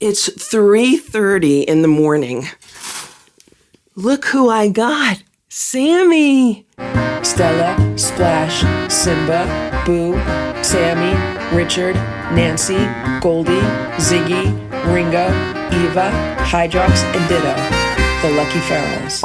It's 3:30 in the morning. Look who I got. Sammy. Stella, Splash, Simba, Boo, Sammy, Richard, Nancy, Goldie, Ziggy, Ringo, Eva, Hydrox, and Ditto. The Lucky Ferals.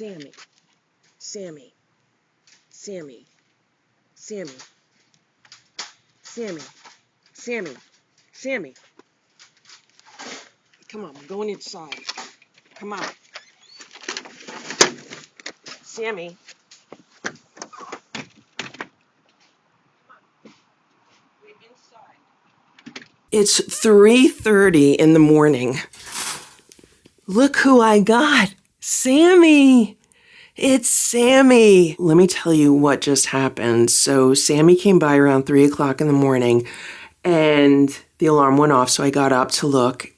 Sammy, Sammy, Sammy, Sammy, Sammy, Sammy, Sammy. Come on, we're going inside. Come on. Sammy. We're inside. It's 3:30 in the morning. Look who I got. Sammy. It's Sammy. Let me tell you what just happened. So Sammy came by around 3 o'clock in the morning and the alarm went off. So I got up to look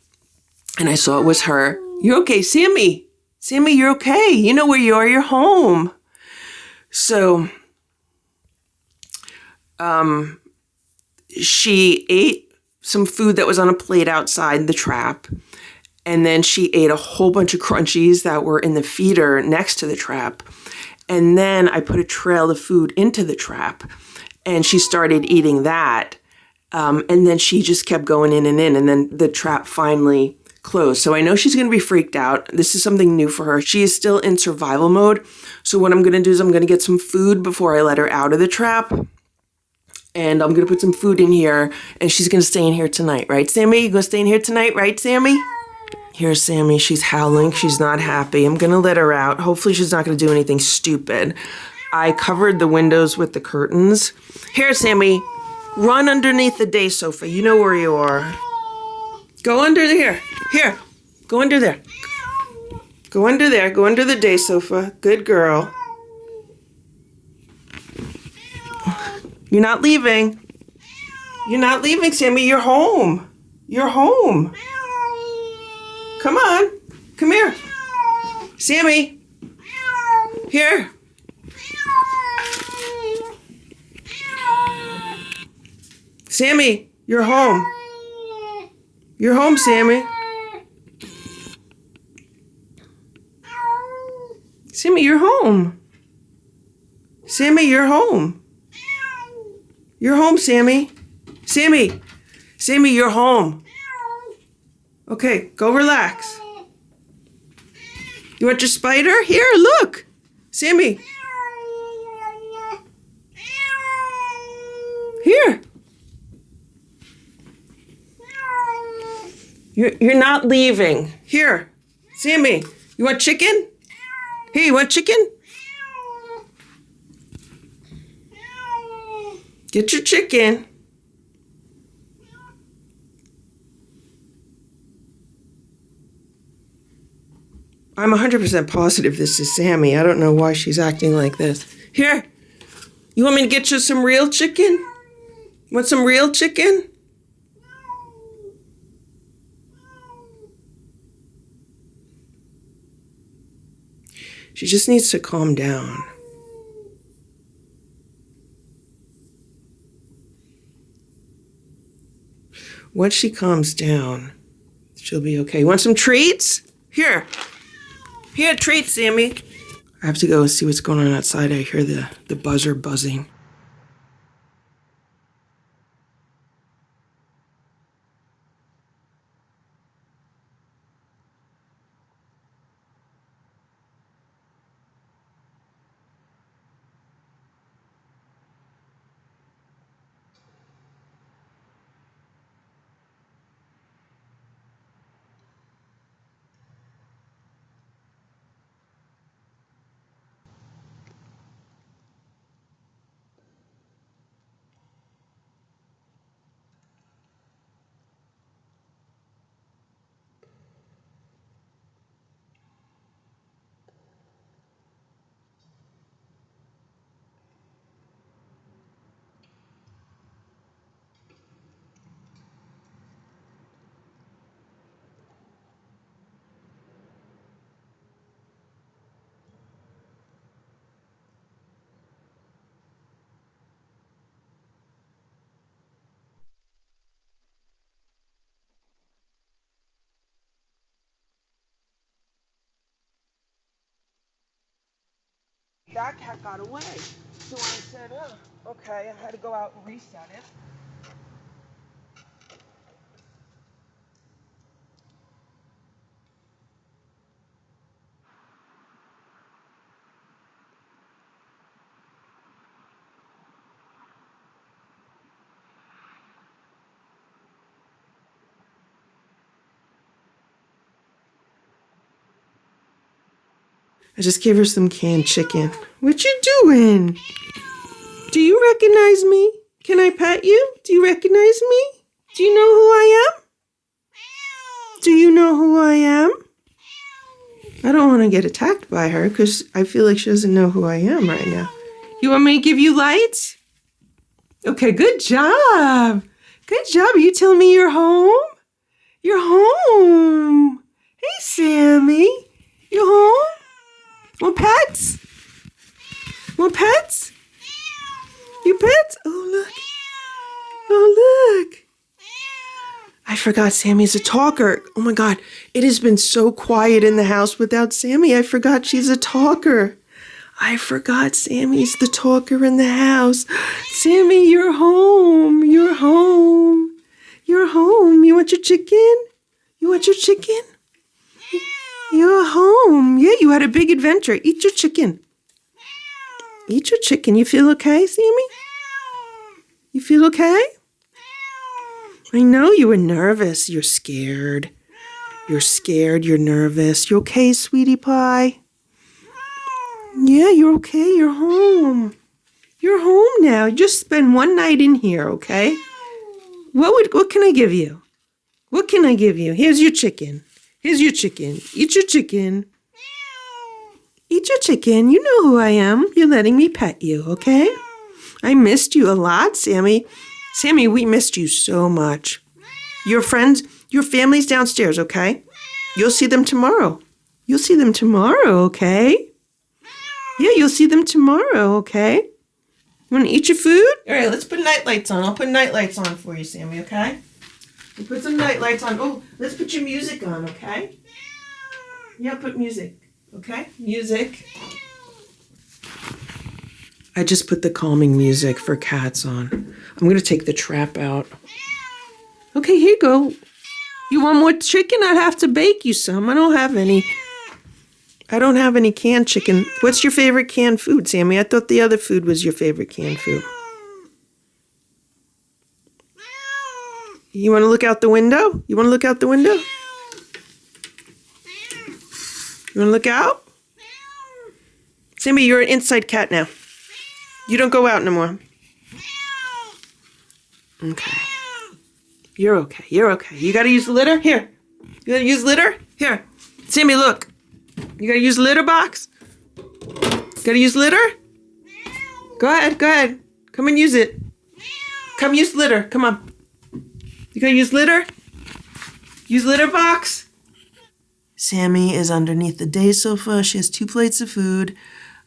and I saw it was her. You're okay, Sammy. Sammy, you're okay. You know where you are. You're home. So, she ate some food that was on a plate outside the trap. And then she ate a whole bunch of crunchies that were in the feeder next to the trap. And then I put a trail of food into the trap and she started eating that. And then she just kept going in. And then the trap finally closed. So I know she's going to be freaked out. This is something new for her. She is still in survival mode. So what I'm going to do is I'm going to get some food before I let her out of the trap. And I'm going to put some food in here and she's going to stay in here tonight. Right, Sammy? You going to stay in here tonight? Right, Sammy? Here's Sammy. She's howling. She's not happy. I'm going to let her out. Hopefully she's not going to do anything stupid. I covered the windows with the curtains. Here, Sammy. Run underneath the day sofa. You know where you are. Go under here. Here. Go under there. Go under there. Go under the day sofa. Good girl. You're not leaving. You're not leaving, Sammy. You're home. You're home. Come on. Come here. Sammy. Here. Sammy, you're home. You're home, Sammy. Sammy, you're home. Sammy, you're home. You're home, Sammy. Sammy. Sammy, you're home. Okay, go relax. You want your spider? Here, look. Sammy. Here. You're not leaving. Here. Sammy, you want chicken? Here, you want chicken? Get your chicken. I'm 100% positive this is Sammy. I don't know why she's acting like this. Here, you want me to get you some real chicken? Want some real chicken? She just needs to calm down. Once she calms down, she'll be okay. You want some treats? Here. Here, treats, Sammy. I have to go see what's going on outside. I hear the buzzer buzzing. That cat got away. So I said, oh, okay, I had to go out and reset it. I just gave her some canned chicken. What you doing? Do you recognize me? Can I pet you? Do you recognize me? Do you know who I am? Do you know who I am? I don't want to get attacked by her because I feel like she doesn't know who I am right now. You want me to give you lights? Okay, good job. Good job. Are you telling me you're home? You're home. Hey, Sammy. You home? Want pets? Want pets? You pets? Oh, look. Oh, look. I forgot Sammy's a talker. Oh, my God. It has been so quiet in the house without Sammy. I forgot she's a talker. I forgot Sammy's the talker in the house. Sammy, you're home. You're home. You're home. You want your chicken? You want your chicken? You're home. Yeah, you had a big adventure. Eat your chicken. Eat your chicken. You feel okay, Sammy? You feel okay? I know you were nervous. You're scared. You're scared. You're nervous. You okay, sweetie pie? Yeah, you're okay. You're home. You're home now. Just spend one night in here, okay? What can I give you? What can I give you? Here's your chicken. Here's your chicken. Eat your chicken. Eat your chicken. You know who I am. You're letting me pet you, okay? I missed you a lot, Sammy. Sammy, we missed you so much. Your friends, your family's downstairs, okay? You'll see them tomorrow. You'll see them tomorrow, okay? Yeah, you'll see them tomorrow, okay? You want to eat your food? All right, let's put night lights on. I'll put night lights on for you, Sammy, okay? We'll put some night lights on. Oh, let's put your music on, okay? Yeah, put music, okay? Music. I just put the calming music for cats on. I'm going to take the trap out. Okay, here you go. You want more chicken? I'd have to bake you some. I don't have any. I don't have any canned chicken. What's your favorite canned food, Sammy? I thought the other food was your favorite canned food. You want to look out the window? You want to look out the window? You want to look out? Sammy, you're an inside cat now. You don't go out no more. Okay. You're okay. You're okay. You got to use the litter? Here. You got to use litter? Here. Sammy, look. You got to use the litter box? Got to use litter? Go ahead. Go ahead. Come and use it. Come use litter. Come on. You got to use litter? Use litter box? Sammy is underneath the day sofa. She has 2 plates of food.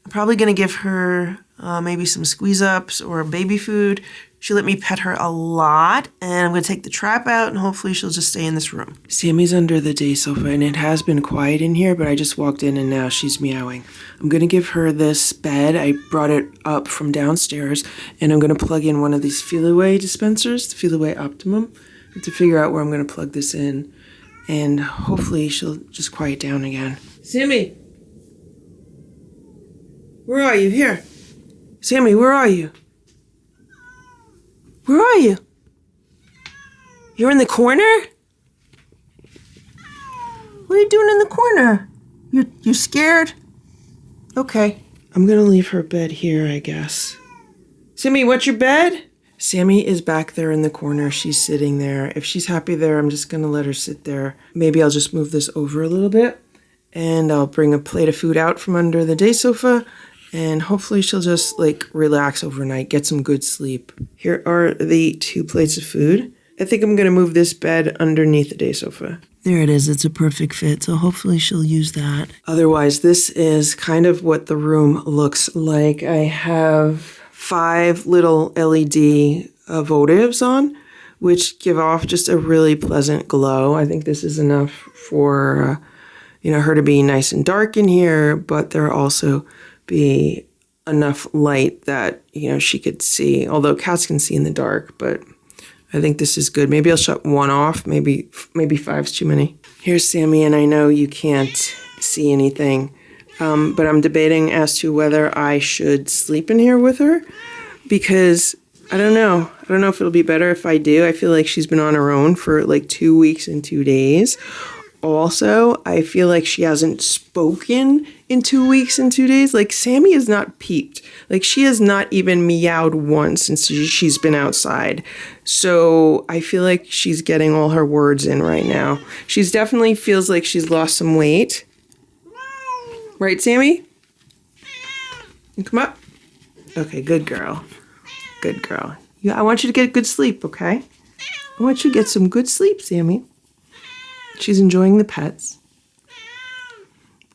I'm probably going to give her maybe some squeeze-ups or baby food. She let me pet her a lot, and I'm going to take the trap out, and hopefully she'll just stay in this room. Sammy's under the day sofa, and it has been quiet in here, but I just walked in, and now she's meowing. I'm going to give her this bed. I brought it up from downstairs, and I'm going to plug in one of these Feel-Away dispensers, the Feel-Away Optimum. I have to figure out where I'm going to plug this in, and hopefully she'll just quiet down again. Sammy! Where are you? Here. Sammy, where are you? Where are you? You're in the corner? What are you doing in the corner? You scared? Okay. I'm gonna leave her bed here, I guess. Sammy, what's your bed? Sammy is back there in the corner. She's sitting there. If she's happy there, I'm just gonna let her sit there. Maybe I'll just move this over a little bit, and I'll bring a plate of food out from under the day sofa, and hopefully she'll just relax overnight, get some good sleep. Here are the 2 plates of food. I think I'm going to move this bed underneath the day sofa. There it is. It's a perfect fit, so hopefully she'll use that. Otherwise, this is kind of what the room looks like. I have 5 little LED votives on, which give off just a really pleasant glow. I think this is enough for her to be nice and dark in here, but there also be enough light that, she could see. Although cats can see in the dark, but I think this is good. Maybe I'll shut 1 off. Maybe 5's too many. Here's Sammy, and I know you can't see anything, but I'm debating as to whether I should sleep in here with her, because I don't know. I don't know if it'll be better if I do. I feel like she's been on her own for 2 weeks and 2 days. also, I feel like she hasn't spoken in 2 weeks and 2 days. Like, Sammy is not peeped. Like, she has not even meowed once since she's been outside. So I feel like she's getting all her words in right now. She's definitely feels like she's lost some weight. Right, Sammy? Come up. Okay, good girl. Good girl. I want you to get good sleep, okay? I want you to get some good sleep, Sammy. She's enjoying the pets.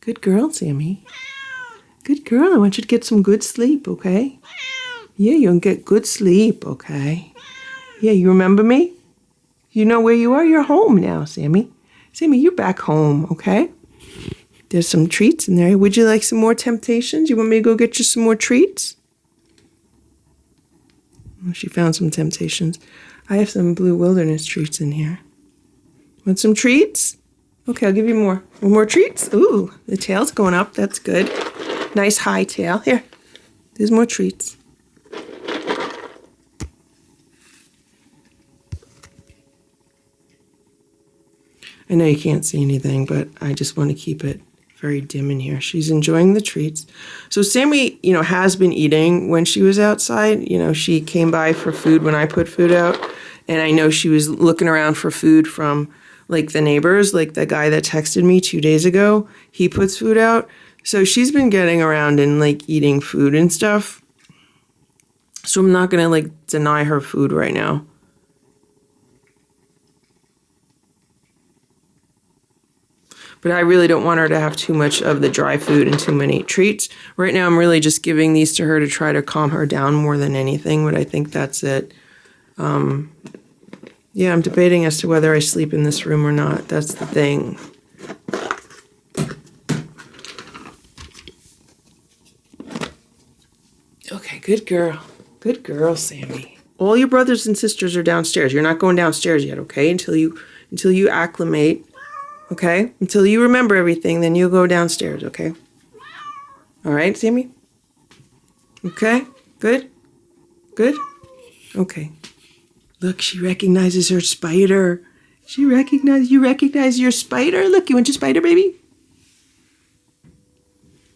Good girl, Sammy. Good girl. I want you to get some good sleep, okay? Yeah, you'll get good sleep, okay? Yeah, you remember me? You know where you are? You're home now, Sammy. Sammy, you're back home, okay? There's some treats in there. Would you like some more temptations? You want me to go get you some more treats? Oh, she found some temptations. I have some blue wilderness treats in here. Want some treats? Okay, I'll give you more. More treats? Ooh, the tail's going up. That's good. Nice high tail. Here, there's more treats. I know you can't see anything, but I just want to keep it very dim in here. She's enjoying the treats. So Sammy, has been eating when she was outside. She came by for food when I put food out. And I know she was looking around for food from, like, the neighbors, like the guy that texted me 2 days ago. He puts food out. So she's been getting around and, like, eating food and stuff. So I'm not going to, like, deny her food right now. But I really don't want her to have too much of the dry food and too many treats. Right now I'm really just giving these to her to try to calm her down more than anything, but I think that's it. Yeah, I'm debating as to whether I sleep in this room or not. That's the thing. Okay, good girl. Good girl, Sammy. All your brothers and sisters are downstairs. You're not going downstairs yet, okay? Until you acclimate, okay? Until you remember everything, then you'll go downstairs, okay? All right, Sammy? Okay? Good? Good? Okay. Look, she recognizes her spider. You recognize your spider? Look, you want your spider, baby?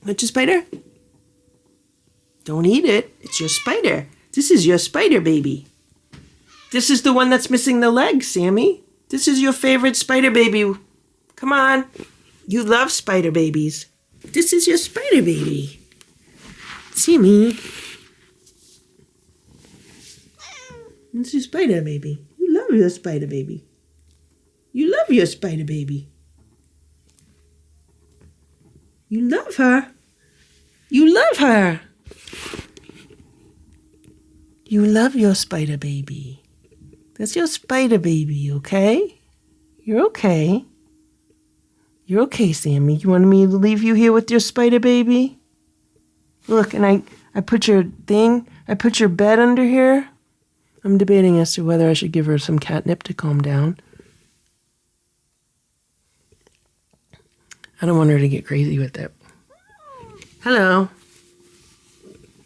Want your spider? Don't eat it. It's your spider. This is your spider, baby. This is the one that's missing the leg, Sammy. This is your favorite spider baby. Come on. You love spider babies. This is your spider baby. Sammy. This is your spider baby. You love your spider baby. You love your spider baby. You love her. You love her. You love your spider baby. That's your spider baby, okay? You're okay. You're okay, Sammy. You want me to leave you here with your spider baby? Look, and I put your bed under here. I'm debating as to whether I should give her some catnip to calm down. I don't want her to get crazy with it. Hello.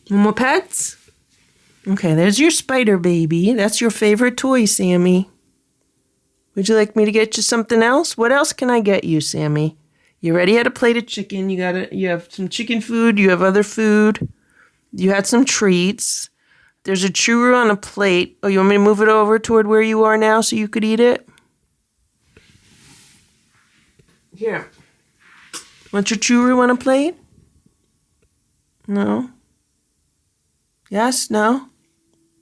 More pets? Okay, there's your spider baby. That's your favorite toy, Sammy. Would you like me to get you something else? What else can I get you, Sammy? You already had a plate of chicken. You have some chicken food. You have other food. You had some treats. There's a churro on a plate. Oh, you want me to move it over toward where you are now so you could eat it? Here. Want your churro on a plate? No? Yes? No?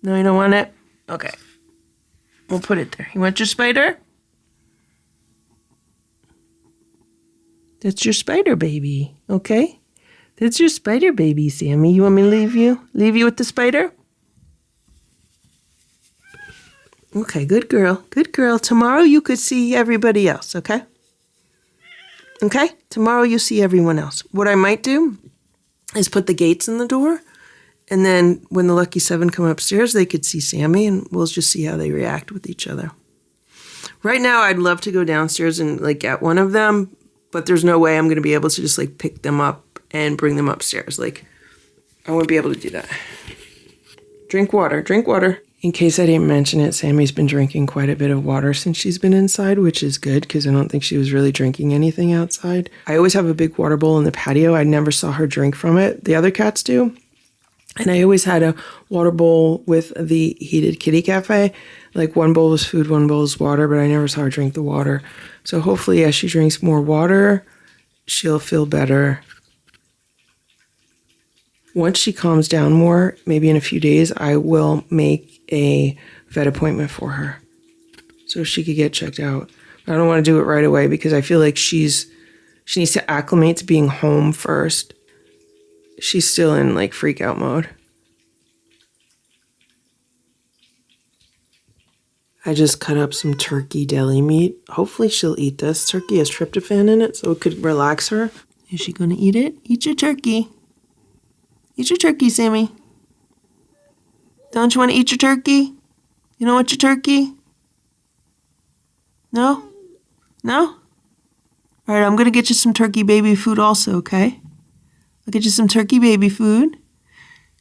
No, you don't want it? Okay. We'll put it there. You want your spider? That's your spider baby, okay? That's your spider baby, Sammy. You want me to leave you? Leave you with the spider? Okay, good girl. Good girl. Tomorrow you could see everybody else, okay? Okay? Tomorrow you'll see everyone else. What I might do is put the gates in the door, and then when the Lucky Seven come upstairs, they could see Sammy, and we'll just see how they react with each other. Right now, I'd love to go downstairs and, like, get one of them, but there's no way I'm going to be able to just, like, pick them up and bring them upstairs. Like, I won't be able to do that. Drink water. Drink water. In case I didn't mention it, Sammy's been drinking quite a bit of water since she's been inside, which is good because I don't think she was really drinking anything outside. I always have a big water bowl in the patio. I never saw her drink from it. The other cats do. And I always had a water bowl with the heated kitty cafe. Like one bowl was food, one bowl was water, but I never saw her drink the water. So hopefully as she drinks more water, she'll feel better. Once she calms down more, maybe in a few days, I will make a vet appointment for her so she could get checked out. But I don't want to do it right away because I feel like she needs to acclimate to being home first. She's still in like freak out mode. I just cut up some turkey deli meat. Hopefully she'll eat this. Turkey has tryptophan in it, so it could relax her. Is she going to eat it? Eat your turkey. Eat your turkey, Sammy. Don't you want to eat your turkey? You don't want your turkey? No? No? All right, I'm going to get you some turkey baby food also, okay? I'll get you some turkey baby food.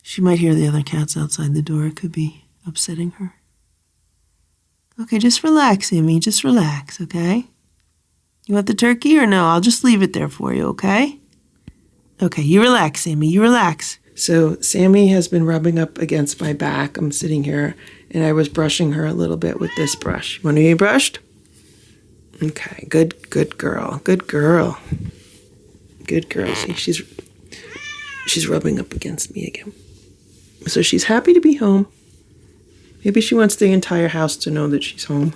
She might hear the other cats outside the door. It could be upsetting her. Okay, just relax, Sammy. Just relax, okay? You want the turkey or no? I'll just leave it there for you, okay? Okay, you relax, Sammy. You relax. So Sammy has been rubbing up against my back. I'm sitting here, and I was brushing her a little bit with this brush. Want to be brushed? Okay, good girl. Good girl. Good girl. See, she's rubbing up against me again. So she's happy to be home. Maybe she wants the entire house to know that she's home.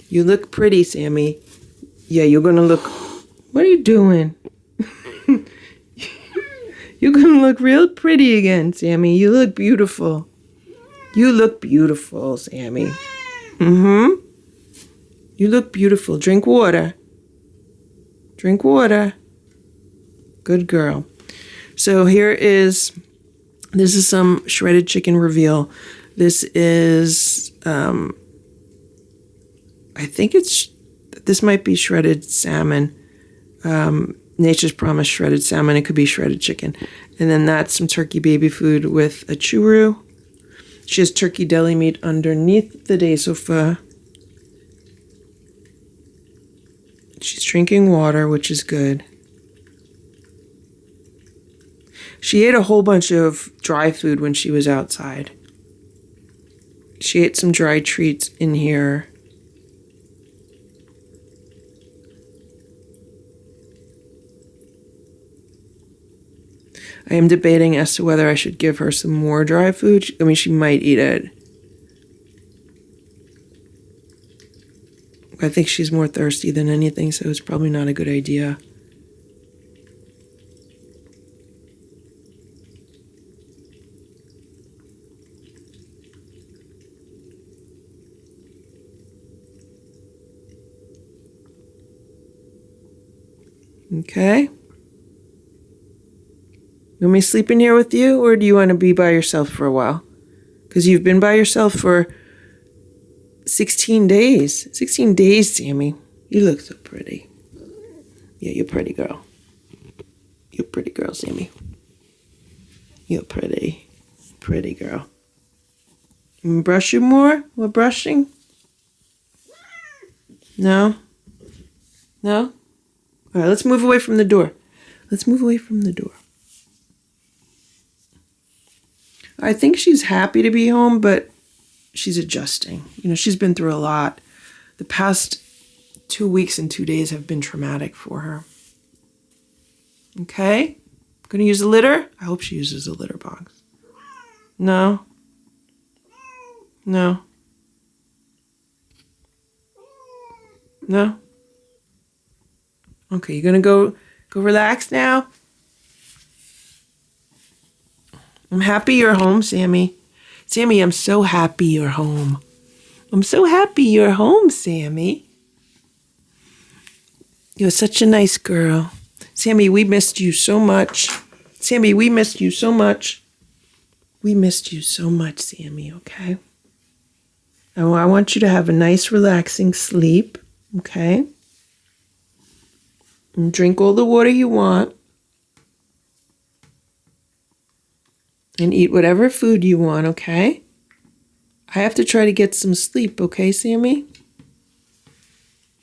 You look pretty, Sammy. Yeah, you're going to look... What are you doing? You're going to look real pretty again, Sammy. You look beautiful. You look beautiful, Sammy. Mm-hmm. You look beautiful. Drink water. Drink water. Good girl. So this is some shredded chicken reveal. This is, I think this might be shredded salmon. Nature's Promise shredded salmon. It could be shredded chicken. And then that's some turkey baby food with a churro. She has turkey deli meat underneath the day sofa. She's drinking water, which is good. She ate a whole bunch of dry food when she was outside. She ate some dry treats in here. I am debating as to whether I should give her some more dry food. I mean, she might eat it. I think she's more thirsty than anything, so it's probably not a good idea. Okay. You want me to sleep in here with you, or do you want to be by yourself for a while? Because you've been by yourself for 16 days. 16 days, Sammy. You look so pretty. Yeah, you're a pretty girl. You're a pretty girl, Sammy. You're pretty. Pretty girl. You brush you more? We're brushing? No? No? All right, let's move away from the door. Let's move away from the door. I think she's happy to be home, but she's adjusting. You know, she's been through a lot. The past 2 weeks and 2 days have been traumatic for her. Okay? Gonna use a litter? I hope she uses a litter box. No? No? No? Okay, you're gonna go relax now? I'm happy you're home, Sammy. Sammy, I'm so happy you're home. I'm so happy you're home, Sammy. You're such a nice girl. Sammy, we missed you so much. Sammy, we missed you so much. We missed you so much, Sammy, okay? Now, I want you to have a nice, relaxing sleep, okay? And drink all the water you want. And eat whatever food you want, okay? I have to try to get some sleep, okay, Sammy?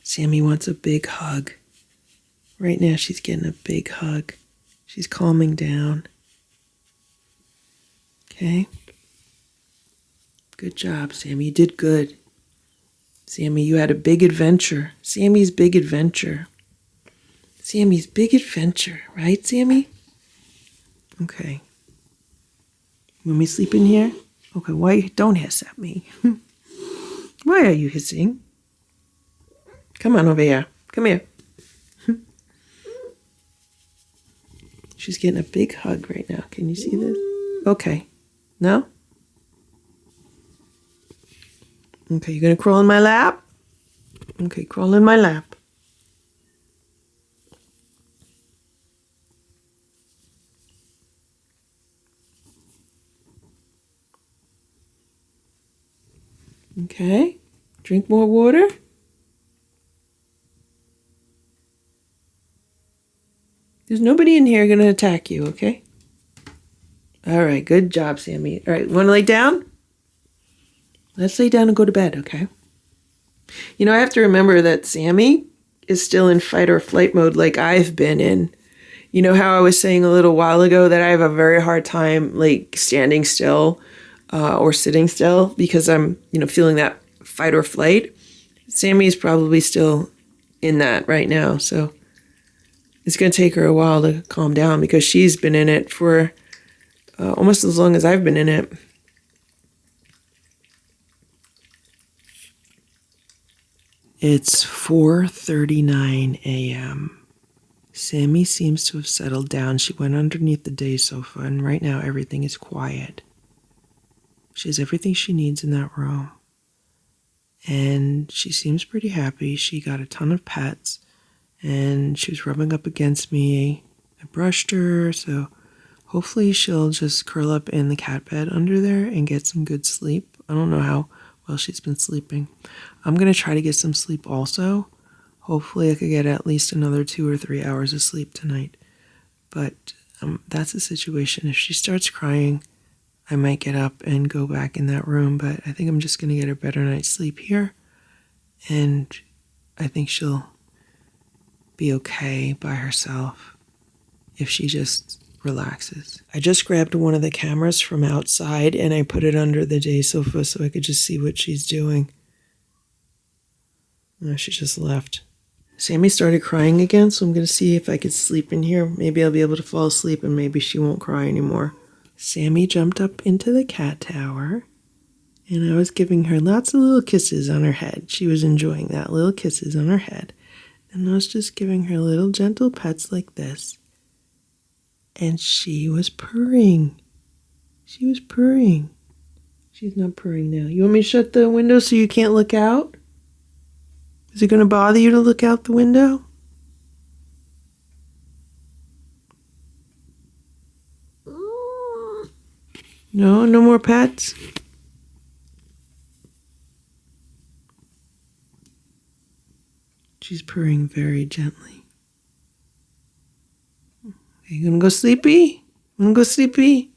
Sammy wants a big hug. Right now she's getting a big hug. She's calming down. Okay? Good job, Sammy. You did good. Sammy, you had a big adventure. Sammy's big adventure. Sammy's big adventure, right, Sammy? Okay. Want me to sleep in here? Okay, why don't hiss at me? Why are you hissing? Come on over here. Come here. She's getting a big hug right now. Can you see this? Okay. No? Okay, you're going to crawl in my lap? Okay, crawl in my lap. Okay. Drink more water. There's nobody in here going to attack you, okay? All right, good job, Sammy. All right, want to lay down? Let's lay down and go to bed, okay? You know, I have to remember that Sammy is still in fight or flight mode like I've been in. You know how I was saying a little while ago that I have a very hard time, like, standing still or sitting still because I'm, feeling that fight or flight? Sammy's probably still in that right now, so it's going to take her a while to calm down because she's been in it for almost as long as I've been in it. It's 4:39 a.m. Sammy seems to have settled down. She went underneath the day sofa, and right now everything is quiet. She has everything she needs in that room. And she seems pretty happy. She got a ton of pets. And she was rubbing up against me. I brushed her, so hopefully she'll just curl up in the cat bed under there and get some good sleep. I don't know how well she's been sleeping. I'm going to try to get some sleep also. Hopefully I could get at least another 2 or 3 hours of sleep tonight. But that's the situation. If she starts crying, I might get up and go back in that room. But I think I'm just going to get a better night's sleep here. And I think she'll be okay by herself if she just relaxes. I just grabbed one of the cameras from outside and I put it under the day sofa so I could just see what she's doing. Oh, she just left. Sammy started crying again, so I'm going to see if I could sleep in here. Maybe I'll be able to fall asleep and maybe she won't cry anymore. Sammy jumped up into the cat tower and I was giving her lots of little kisses on her head. She was enjoying that, little kisses on her head. And I was just giving her little gentle pets like this. And she was purring. She was purring. She's not purring now. You want me to shut the window so you can't look out? Is it going to bother you to look out the window? No? No more pets? She's purring very gently. Are you gonna go sleepy? Wanna go sleepy?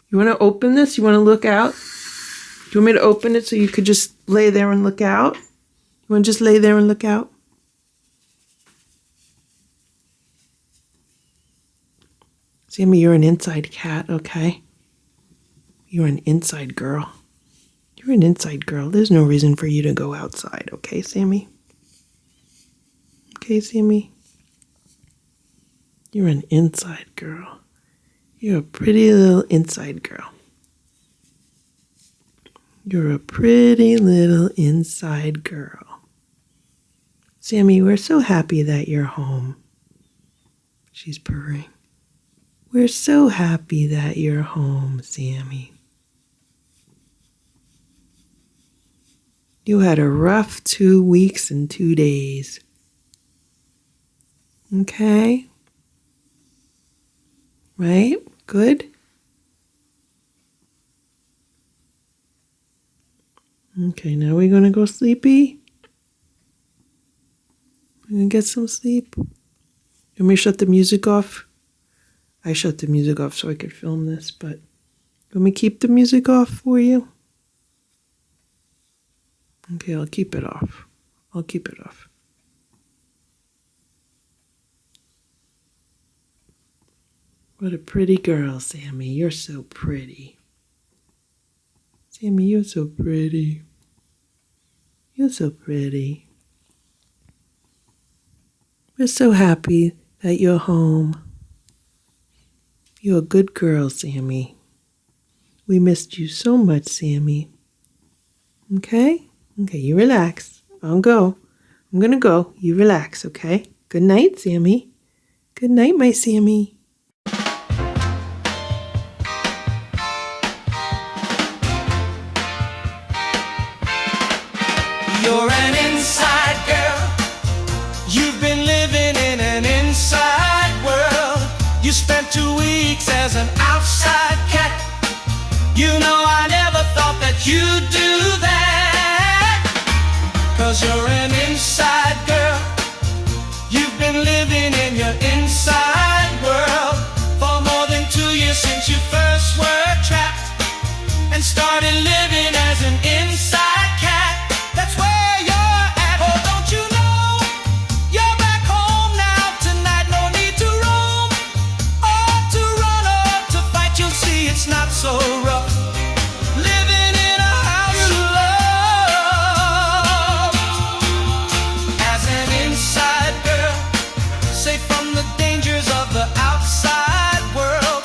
You wanna open this? You wanna look out? Do you want me to open it so you could just lay there and look out? You wanna just lay there and look out? Sammy, you're an inside cat, okay? You're an inside girl. You're an inside girl. There's no reason for you to go outside, okay, Sammy? Okay, Sammy? You're an inside girl. You're a pretty little inside girl. You're a pretty little inside girl. Sammy, we're so happy that you're home. She's purring. We're so happy that you're home, Sammy. You had a rough 2 weeks and 2 days. Okay? Right? Good? Okay, now we're going to go sleepy. We're going to get some sleep. You want me to shut the music off? I shut the music off so I could film this, but let me keep the music off for you. Okay, I'll keep it off. I'll keep it off. What a pretty girl, Sammy. You're so pretty. Sammy, you're so pretty. You're so pretty. We're so happy that you're home. You're a good girl, Sammy. We missed you so much, Sammy. Okay? Okay, you relax. I'll go. I'm gonna go. You relax, okay? Good night, Sammy. Good night, my Sammy. You're an inside girl. You've been living in an inside world. You spent 2 weeks as an outside cat. You know I never thought that you'd do that. 'Cause you're an inside girl. You've been living in your inside world for more than 2 years since you first were trapped and started living as an inside cat. That's where you're at. Oh, don't you know? You're back home now tonight. No need to roam or to run or to fight. You'll see it's not so rough. Living in a house of love. As an inside girl, safe from the dangers of the outside world,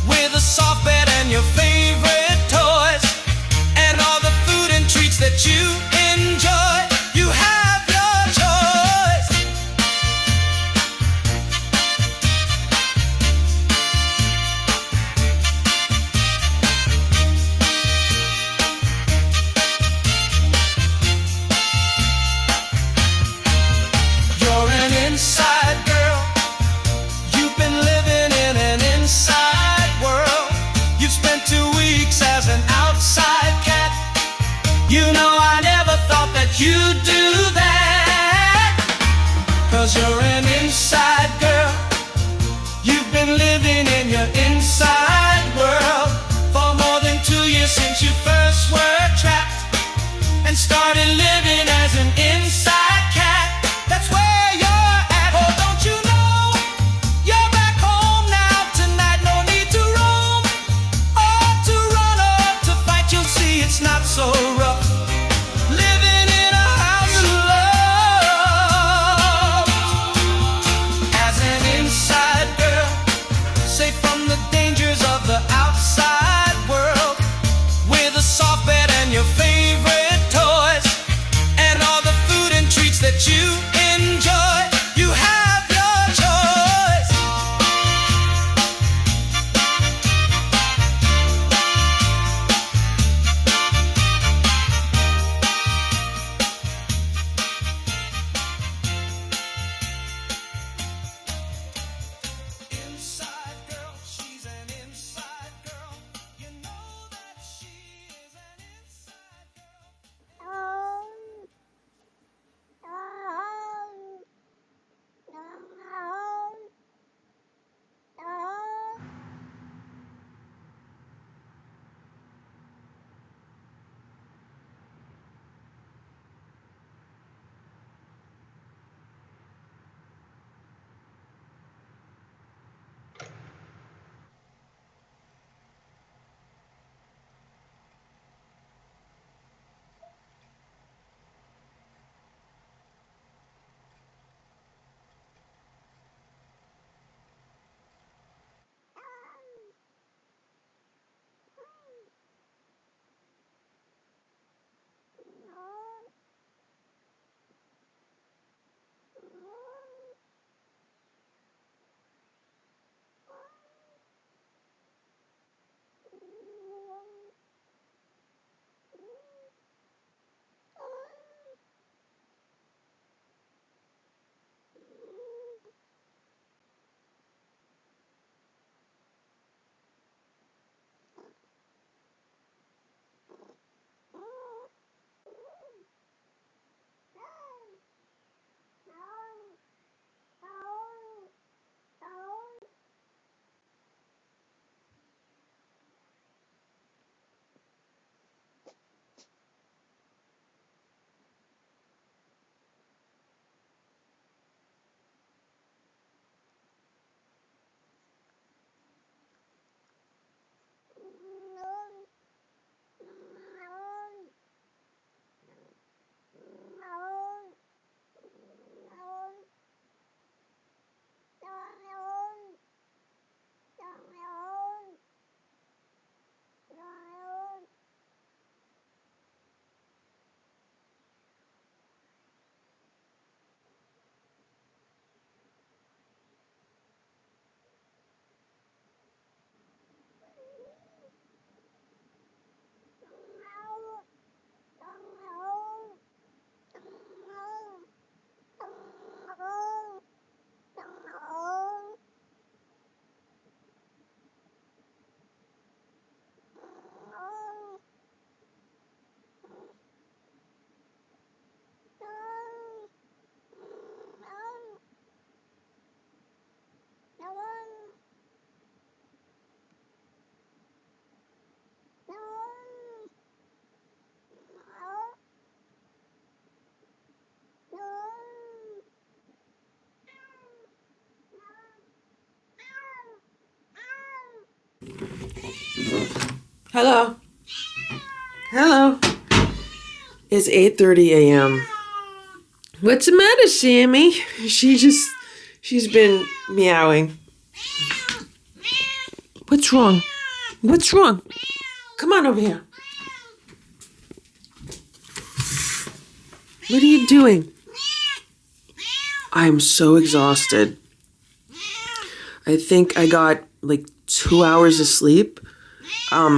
with a soft bed and your favorite toys and all the food and treats that you enjoy. You have your choice. You're an inside girl. You've been living in an inside world. You've spent 2 weeks as an outside cat. You know I never thought that you'd do that. 'Cause you're an inside girl. You've been living in your inside world for more than 2 years since you first were trapped and started living as an inside cat. That's where you're at. Oh, don't you know? You're back home now tonight. No need to roam or to run or to fight. You'll see it's not so rough. Living in a house of love. As an inside girl, safe from the dangers of the outside world, with a soft bed and your favorite toys and all the food and treats that you enjoy. You have your choice. Inside girl, she's an inside girl. You know that she is an inside girl. Hello. Hello. It's 8:30 a.m. What's the matter, Sammy? She's been meowing. What's wrong? What's wrong? Come on over here. What are you doing? I'm so exhausted. I think I got like 2 hours of sleep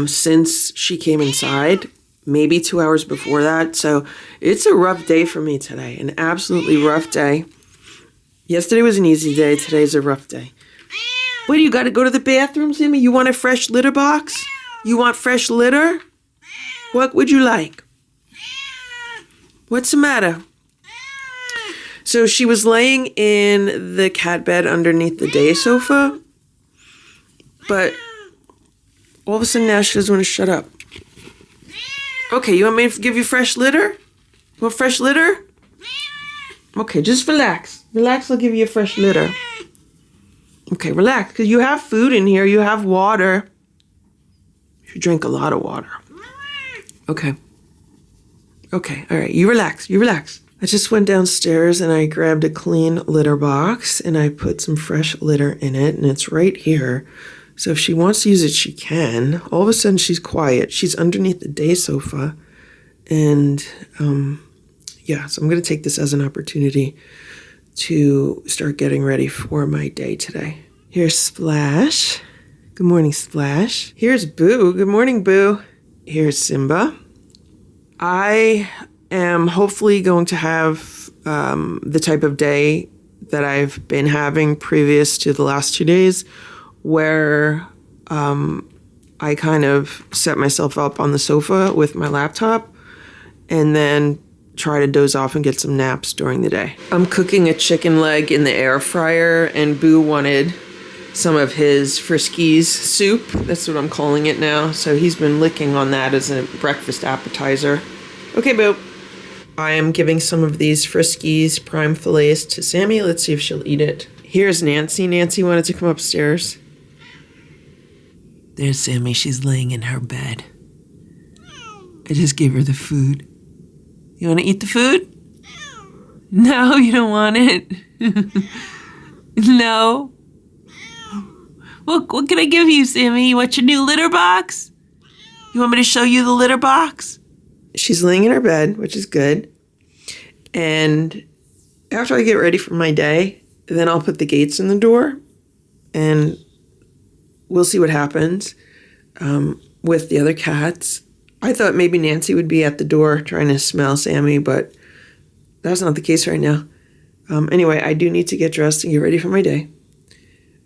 since she came inside, maybe 2 hours before that. So it's a rough day for me today, an absolutely rough day. Yesterday was an easy day. Today's a rough day. What, you got to go to the bathroom, Sammy? You want a fresh litter box? You want fresh litter? What would you like? What's the matter? So she was laying in the cat bed underneath the day sofa, but all of a sudden now she doesn't want to shut up. Okay, you want me to give you fresh litter? You want fresh litter? Okay, just relax. Relax, I'll give you a fresh litter. Okay, relax, because you have food in here, you have water. You drink a lot of water. Okay. Okay, all right, you relax, you relax. I just went downstairs and I grabbed a clean litter box and I put some fresh litter in it, and it's right here. So if she wants to use it, she can. All of a sudden she's quiet. She's underneath the day sofa. And yeah, so I'm going to take this as an opportunity to start getting ready for my day today. Here's Splash. Good morning, Splash. Here's Boo. Good morning, Boo. Here's Simba. I am hopefully going to have the type of day that I've been having previous to the last 2 days, where I kind of set myself up on the sofa with my laptop and then try to doze off and get some naps during the day. I'm cooking a chicken leg in the air fryer, and Boo wanted some of his Friskies soup. That's what I'm calling it now. So he's been licking on that as a breakfast appetizer. Okay, Boo. I am giving some of these Friskies prime fillets to Sammy. Let's see if she'll eat it. Here's Nancy. Nancy wanted to come upstairs. There's Sammy. She's laying in her bed. I just gave her the food. You want to eat the food? No, you don't want it. No. What can I give you, Sammy? You want your new litter box? You want me to show you the litter box? She's laying in her bed, which is good. And after I get ready for my day, then I'll put the gates in the door, and we'll see what happens with the other cats. I thought maybe Nancy would be at the door trying to smell Sammy, but that's not the case right now. Anyway, I do need to get dressed and get ready for my day.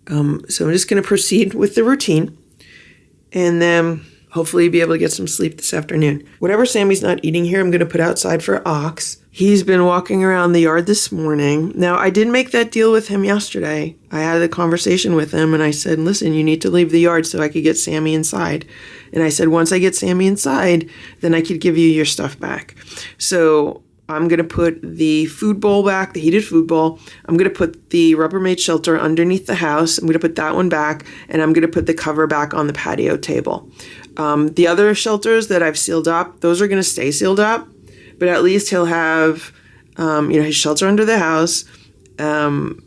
So I'm just going to proceed with the routine, and then hopefully be able to get some sleep this afternoon. Whatever Sammy's not eating here, I'm going to put outside for Ox. He's been walking around the yard this morning. Now, I did make that deal with him yesterday. I had a conversation with him, and I said, listen, you need to leave the yard so I could get Sammy inside. And I said, once I get Sammy inside, then I could give you your stuff back. So I'm going to put the food bowl back, the heated food bowl. I'm going to put the Rubbermaid shelter underneath the house. I'm going to put that one back, and I'm going to put the cover back on the patio table. The other shelters that I've sealed up, those are going to stay sealed up, but at least he'll have, his shelter under the house,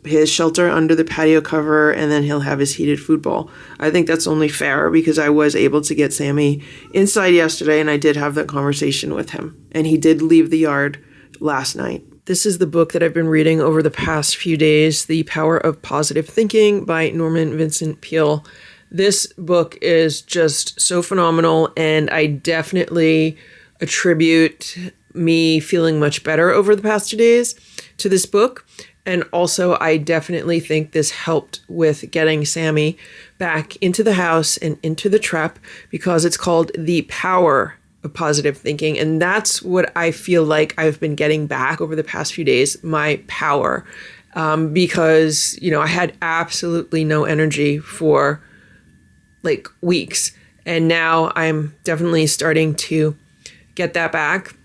his shelter under the patio cover, and then he'll have his heated food bowl. I think that's only fair because I was able to get Sammy inside yesterday, and I did have that conversation with him, and he did leave the yard last night. This is the book that I've been reading over the past few days, The Power of Positive Thinking by Norman Vincent Peale. This book is just so phenomenal, and I definitely attribute me feeling much better over the past 2 days to this book. And also, I definitely think this helped with getting Sammy back into the house and into the trap, because it's called The Power of Positive Thinking. And that's what I feel like I've been getting back over the past few days, my power. Because, I had absolutely no energy for like weeks. And now I'm definitely starting to get that back.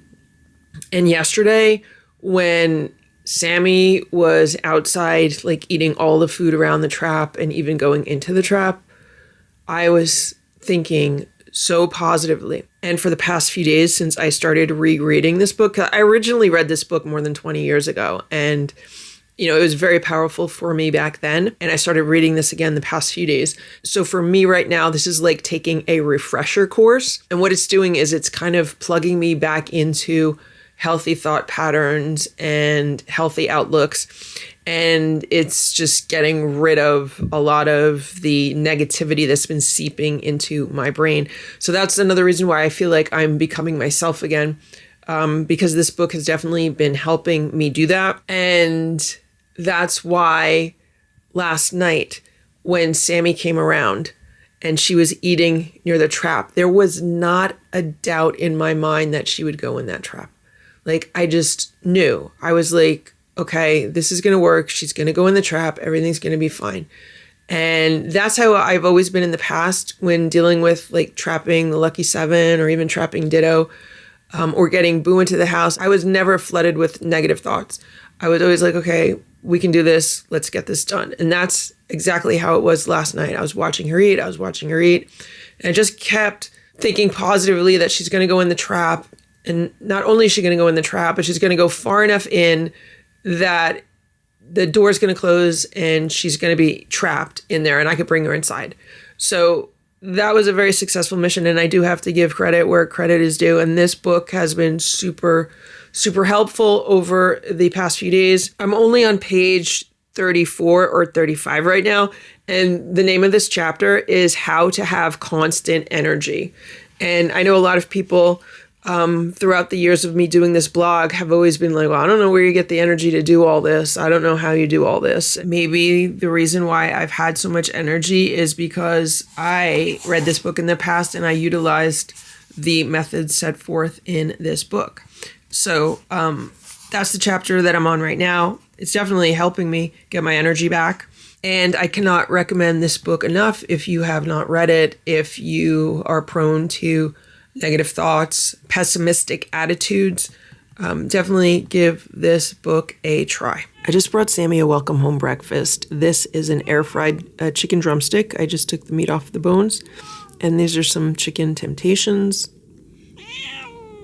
And yesterday, when Sammy was outside, like eating all the food around the trap and even going into the trap, I was thinking so positively. And for the past few days since I started rereading this book, I originally read this book more than 20 years ago. And, it was very powerful for me back then. And I started reading this again the past few days. So for me right now, this is like taking a refresher course. And what it's doing is it's kind of plugging me back into healthy thought patterns and healthy outlooks. And it's just getting rid of a lot of the negativity that's been seeping into my brain. So that's another reason why I feel like I'm becoming myself again, because this book has definitely been helping me do that. And that's why last night when Sammy came around and she was eating near the trap, there was not a doubt in my mind that she would go in that trap. Like, I just knew. I was like, okay, this is going to work. She's going to go in the trap. Everything's going to be fine. And that's how I've always been in the past when dealing with like trapping the Lucky Seven or even trapping Ditto, or getting Boo into the house. I was never flooded with negative thoughts. I was always like, okay, we can do this. Let's get this done. And that's exactly how it was last night. I was watching her eat. And I just kept thinking positively that she's going to go in the trap. And not only is she going to go in the trap, but she's going to go far enough in that the door's going to close and she's going to be trapped in there and I could bring her inside. So that was a very successful mission. And I do have to give credit where credit is due. And this book has been super, super helpful over the past few days. I'm only on page 34 or 35 right now. And the name of this chapter is How to Have Constant Energy. And I know a lot of people throughout the years of me doing this blog have always been like, well, I don't know where you get the energy to do all this. I don't know how you do all this. Maybe the reason why I've had so much energy is because I read this book in the past and I utilized the methods set forth in this book. So that's the chapter that I'm on right now. It's definitely helping me get my energy back. And I cannot recommend this book enough if you have not read it, if you are prone to negative thoughts, pessimistic attitudes. Definitely give this book a try. I just brought Sammy a welcome home breakfast. This is an air fried chicken drumstick. I just took the meat off the bones. And these are some chicken temptations.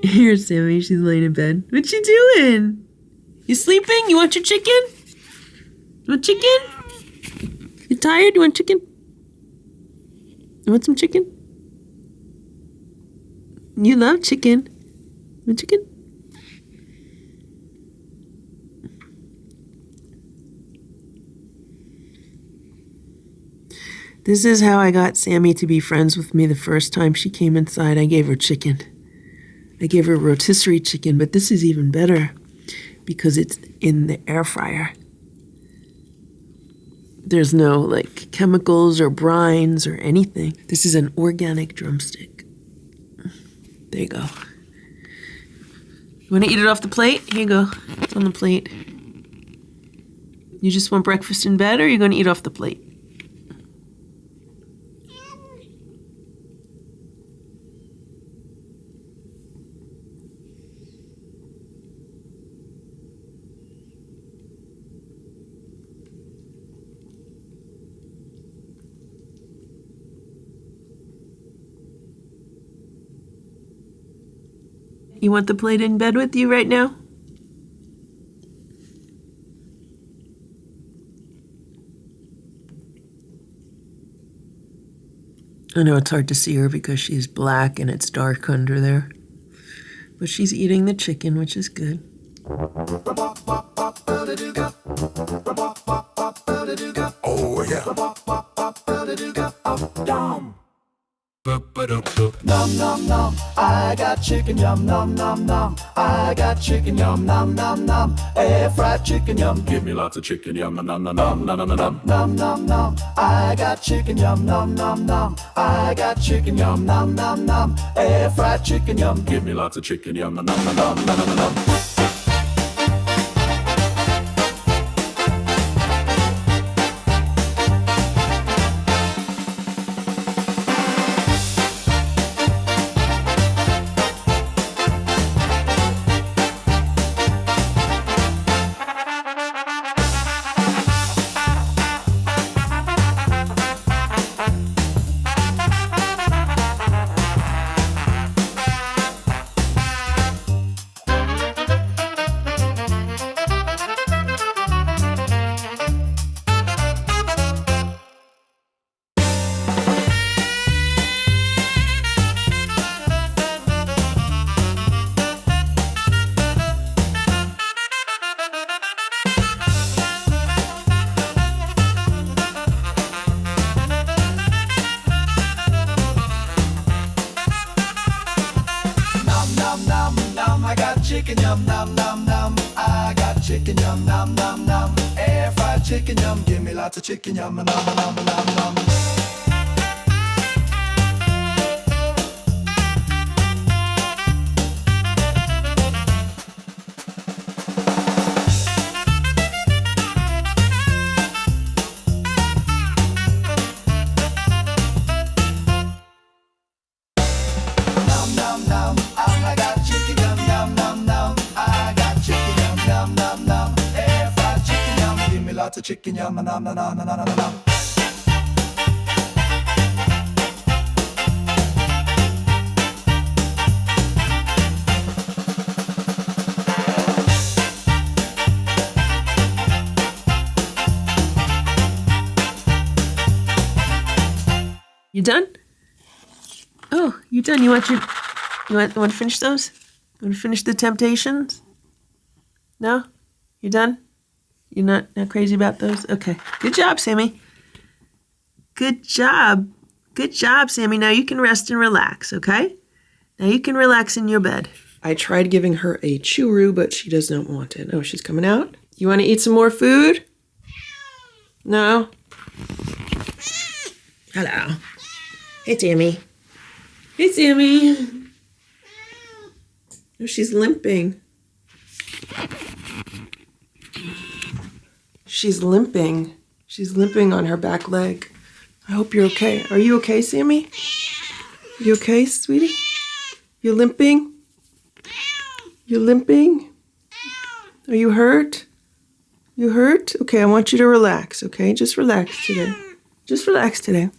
Here's Sammy. She's laying in bed. What you doing? You sleeping? You want your chicken? You want chicken? You tired? You want chicken? You want some chicken? You love chicken. You want chicken? This is how I got Sammy to be friends with me the first time she came inside. I gave her chicken. I gave her rotisserie chicken, but this is even better because it's in the air fryer. There's no like chemicals or brines or anything. This is an organic drumstick. There you go. You want to eat it off the plate? Here you go. It's on the plate. You just want breakfast in bed or are you going to eat off the plate? You want the plate in bed with you right now? I know it's hard to see her because she's black and it's dark under there. But she's eating the chicken, which is good. Oh, yeah. Nom nom nom, I got chicken yum nom nom nom. I got chicken yum nom nom nom. Air fried chicken yum, give me lots of chicken yum nom nom nom nom nom nom nom nom nom. I got chicken yum nom nom nom. I got chicken yum nom nom nom. Air fried chicken yum, give me lots of chicken yum nom nom nom nom nom nom. chicken yum, nom, nom, nom. Air fried chicken yum, give me lots of chicken yum, nom, nom, nom, nom. Chicken yum, nom, nom, nom, nom, nom, nom. You done? Oh, you done? You want to finish those? You want to finish the temptations? No? You done? You're not crazy about those? Okay. Good job, Sammy. Good job. Good job, Sammy. Now you can rest and relax, okay? Now you can relax in your bed. I tried giving her a churu, but she does not want it. Oh, she's coming out? You want to eat some more food? No? Hello. Hey, Sammy. Hey, Sammy. Oh, she's limping. She's limping. She's limping on her back leg. I hope you're okay. Are you okay, Sammy? You okay, sweetie? You're limping? You're limping? Are you hurt? You hurt? Okay, I want you to relax, okay? Just relax today. Just relax today.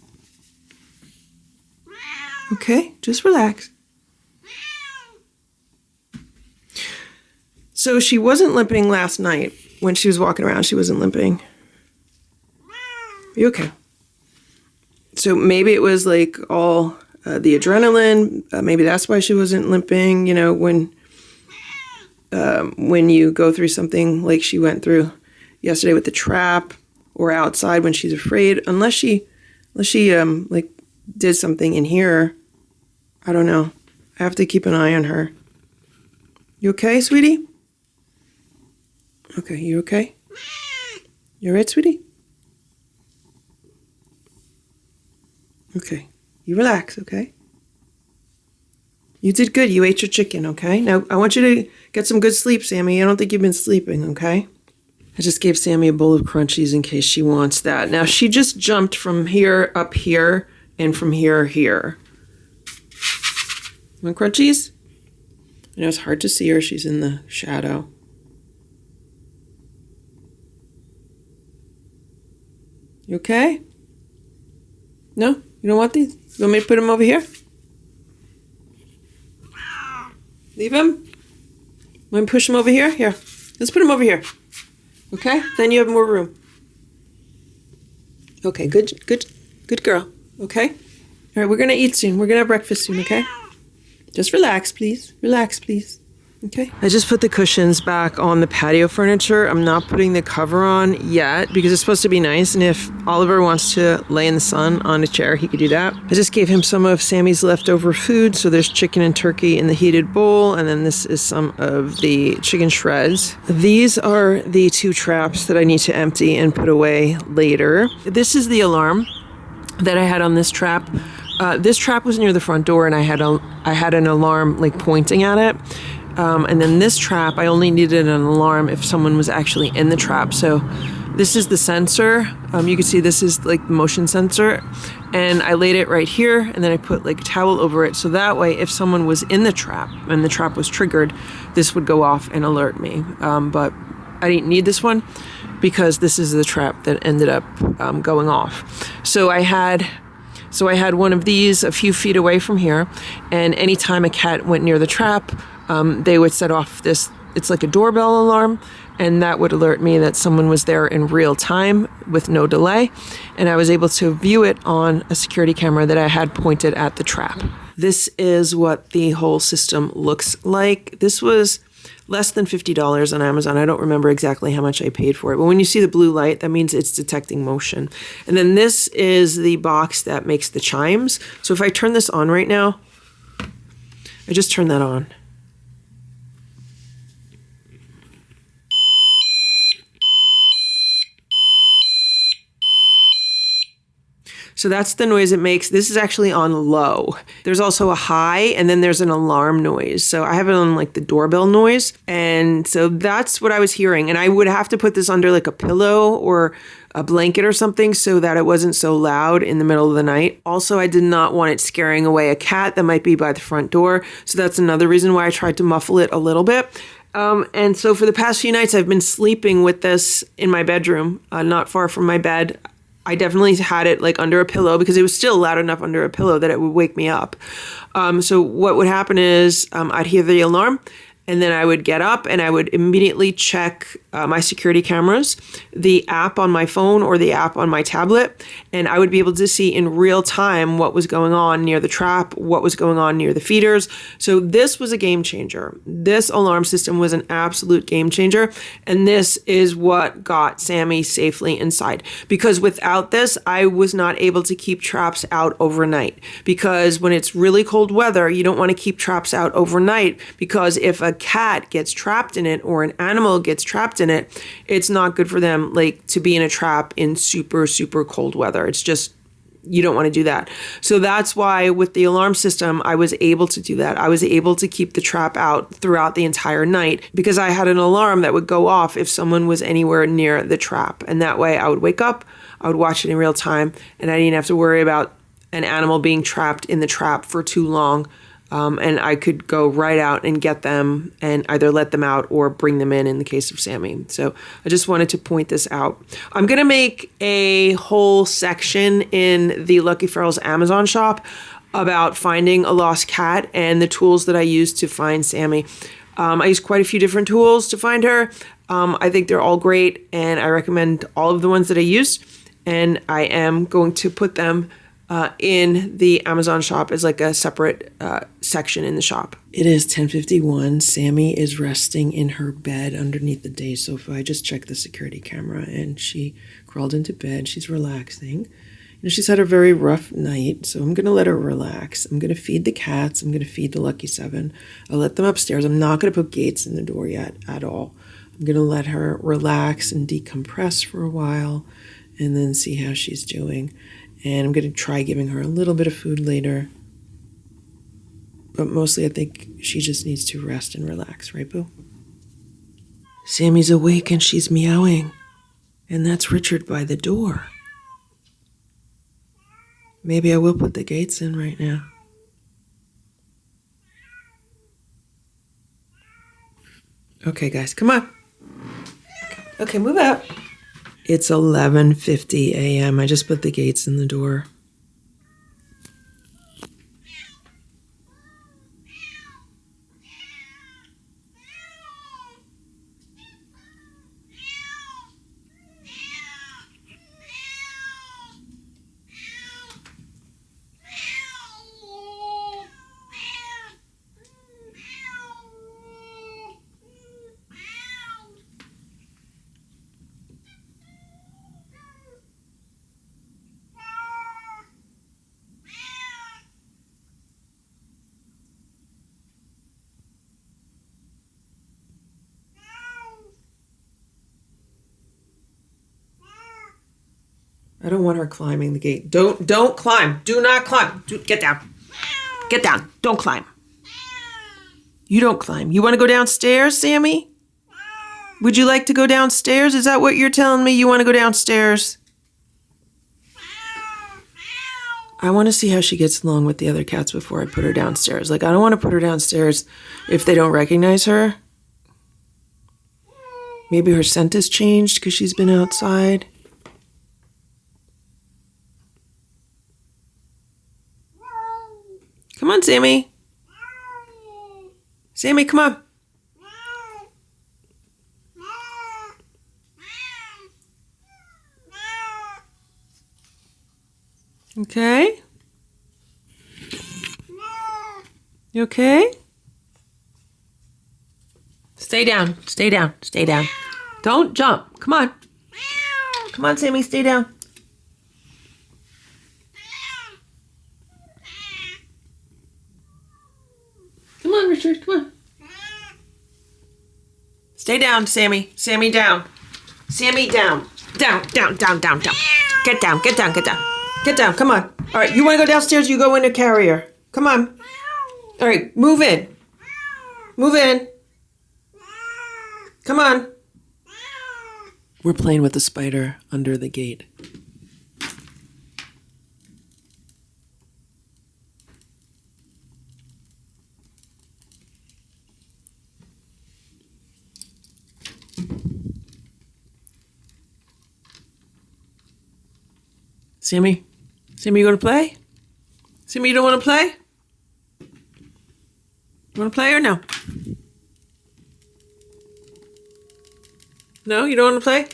Okay, just relax. So she wasn't limping last night. When she was walking around, she wasn't limping. Are you okay? So maybe it was like all the adrenaline. Maybe that's why she wasn't limping. You know, when you go through something like she went through yesterday with the trap, or outside when she's afraid, unless she like did something in here. I don't know. I have to keep an eye on her. You okay, sweetie? Okay, you okay? You all right, sweetie? Okay, you relax, okay? You did good. You ate your chicken, okay? Now, I want you to get some good sleep, Sammy. I don't think you've been sleeping, okay? I just gave Sammy a bowl of crunchies in case she wants that. Now, she just jumped from here up here and from here. You want crunchies? I know it's hard to see her. She's in the shadow. You okay? No? You don't want these? You want me to put them over here? Leave them? Want me to push them over here? Here. Let's put them over here. Okay? Then you have more room. Okay, good girl. Okay? All right, we're going to eat soon. We're going to have breakfast soon, okay? Just relax, please. Relax, please. Okay. I just put the cushions back on the patio furniture. I'm not putting the cover on yet because it's supposed to be nice. And if Oliver wants to lay in the sun on a chair, he could do that. I just gave him some of Sammy's leftover food. So there's chicken and turkey in the heated bowl. And then this is some of the chicken shreds. These are the 2 traps that I need to empty and put away later. This is the alarm that I had on this trap. This trap was near the front door and I had an alarm like pointing at it. And then this trap, I only needed an alarm if someone was actually in the trap. So this is the sensor. You can see this is like the motion sensor. And I laid it right here and then I put like a towel over it. So that way, if someone was in the trap and the trap was triggered, this would go off and alert me. But I didn't need this one because this is the trap that ended up going off. So I had one of these a few feet away from here. And anytime a cat went near the trap, they would set off this, it's like a doorbell alarm, and that would alert me that someone was there in real time with no delay. And I was able to view it on a security camera that I had pointed at the trap. This is what the whole system looks like. This was less than $50 on Amazon. I don't remember exactly how much I paid for it. But when you see the blue light, that means it's detecting motion. And then this is the box that makes the chimes. So if I turn this on right now, I just turn that on. So that's the noise it makes. This is actually on low. There's also a high, and then there's an alarm noise. So I have it on like the doorbell noise. And so that's what I was hearing. And I would have to put this under like a pillow or a blanket or something so that it wasn't so loud in the middle of the night. Also, I did not want it scaring away a cat that might be by the front door. So that's another reason why I tried to muffle it a little bit. And so for the past few nights, I've been sleeping with this in my bedroom, not far from my bed. I definitely had it like under a pillow because it was still loud enough under a pillow that it would wake me up. So what would happen is I'd hear the alarm, and then I would get up and I would immediately check my security cameras, the app on my phone or the app on my tablet, and I would be able to see in real time what was going on near the trap, what was going on near the feeders. So this was a game changer. This alarm system was an absolute game changer, and this is what got Sammy safely inside. Because without this, I was not able to keep traps out overnight. Because when it's really cold weather, you don't want to keep traps out overnight, because if a cat gets trapped in it or an animal gets trapped in it, it's not good for them like to be in a trap in super, super cold weather. It's just, you don't want to do that. So that's why with the alarm system, I was able to do that. I was able to keep the trap out throughout the entire night because I had an alarm that would go off if someone was anywhere near the trap. And that way I would wake up, I would watch it in real time, and I didn't have to worry about an animal being trapped in the trap for too long. And I could go right out and get them and either let them out or bring them in the case of Sammy. So I just wanted to point this out. I'm going to make a whole section in the Lucky Ferals Amazon shop about finding a lost cat and the tools that I used to find Sammy. I used quite a few different tools to find her. I think they're all great, and I recommend all of the ones that I used. And I am going to put them in the Amazon shop as like a separate section in the shop. It is 10:51. Sammy is resting in her bed underneath the day sofa. I just checked the security camera and she crawled into bed. She's relaxing. You know, she's had a very rough night, so I'm going to let her relax. I'm going to feed the cats. I'm going to feed the Lucky Seven. I'll let them upstairs. I'm not going to put gates in the door yet at all. I'm going to let her relax and decompress for a while and then see how she's doing. And I'm going to try giving her a little bit of food later. But mostly I think she just needs to rest and relax, right, Boo? Sammy's awake and she's meowing. And that's Richard by the door. Maybe I will put the gates in right now. Okay, guys, come on. Okay, move out. It's 11:50 a.m. I just put the gates in the door. I don't want her climbing the gate. Don't climb. Do not climb. Get down. Get down. Don't climb. You don't climb. You want to go downstairs, Sammy? Would you like to go downstairs? Is that what you're telling me? You want to go downstairs? I want to see how she gets along with the other cats before I put her downstairs. Like, I don't want to put her downstairs if they don't recognize her. Maybe her scent has changed because she's been outside. Come on, Sammy. Sammy, come on. Okay? You okay? Stay down. Stay down. Stay down. Don't jump. Come on. Come on, Sammy. Stay down. Come on, Richard. Come on. Stay down, Sammy. Sammy, down. Sammy, down. Down, down, down, down, down. Get down, get down, get down. Get down. Come on. All right. You want to go downstairs? You go in the carrier. Come on. All right. Move in. Move in. Come on. We're playing with the spider under the gate. Sammy? Sammy, you want to play? Sammy, you don't want to play? You want to play or no? No, you don't want to play?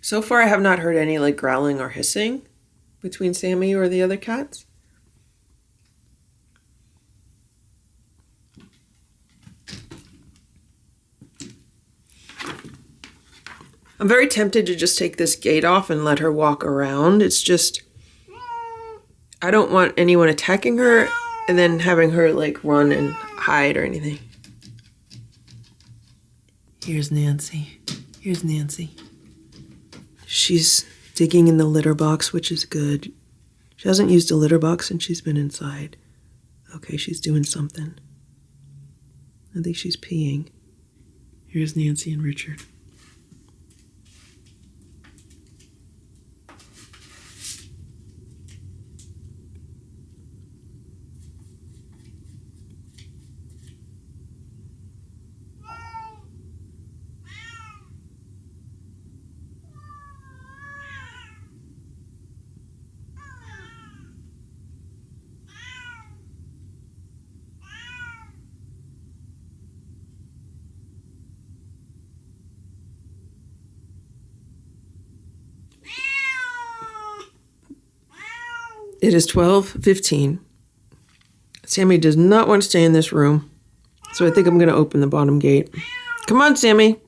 So far, I have not heard any like growling or hissing between Sammy or the other cats. I'm very tempted to just take this gate off and let her walk around. It's just, I don't want anyone attacking her and then having her like run and hide or anything. Here's Nancy. Here's Nancy. She's digging in the litter box, which is good. She hasn't used a litter box since she's been inside. Okay, she's doing something. I think she's peeing. Here's Nancy and Richard. It is 12:15. Sammy does not want to stay in this room, so I think I'm going to open the bottom gate. Come on, Sammy.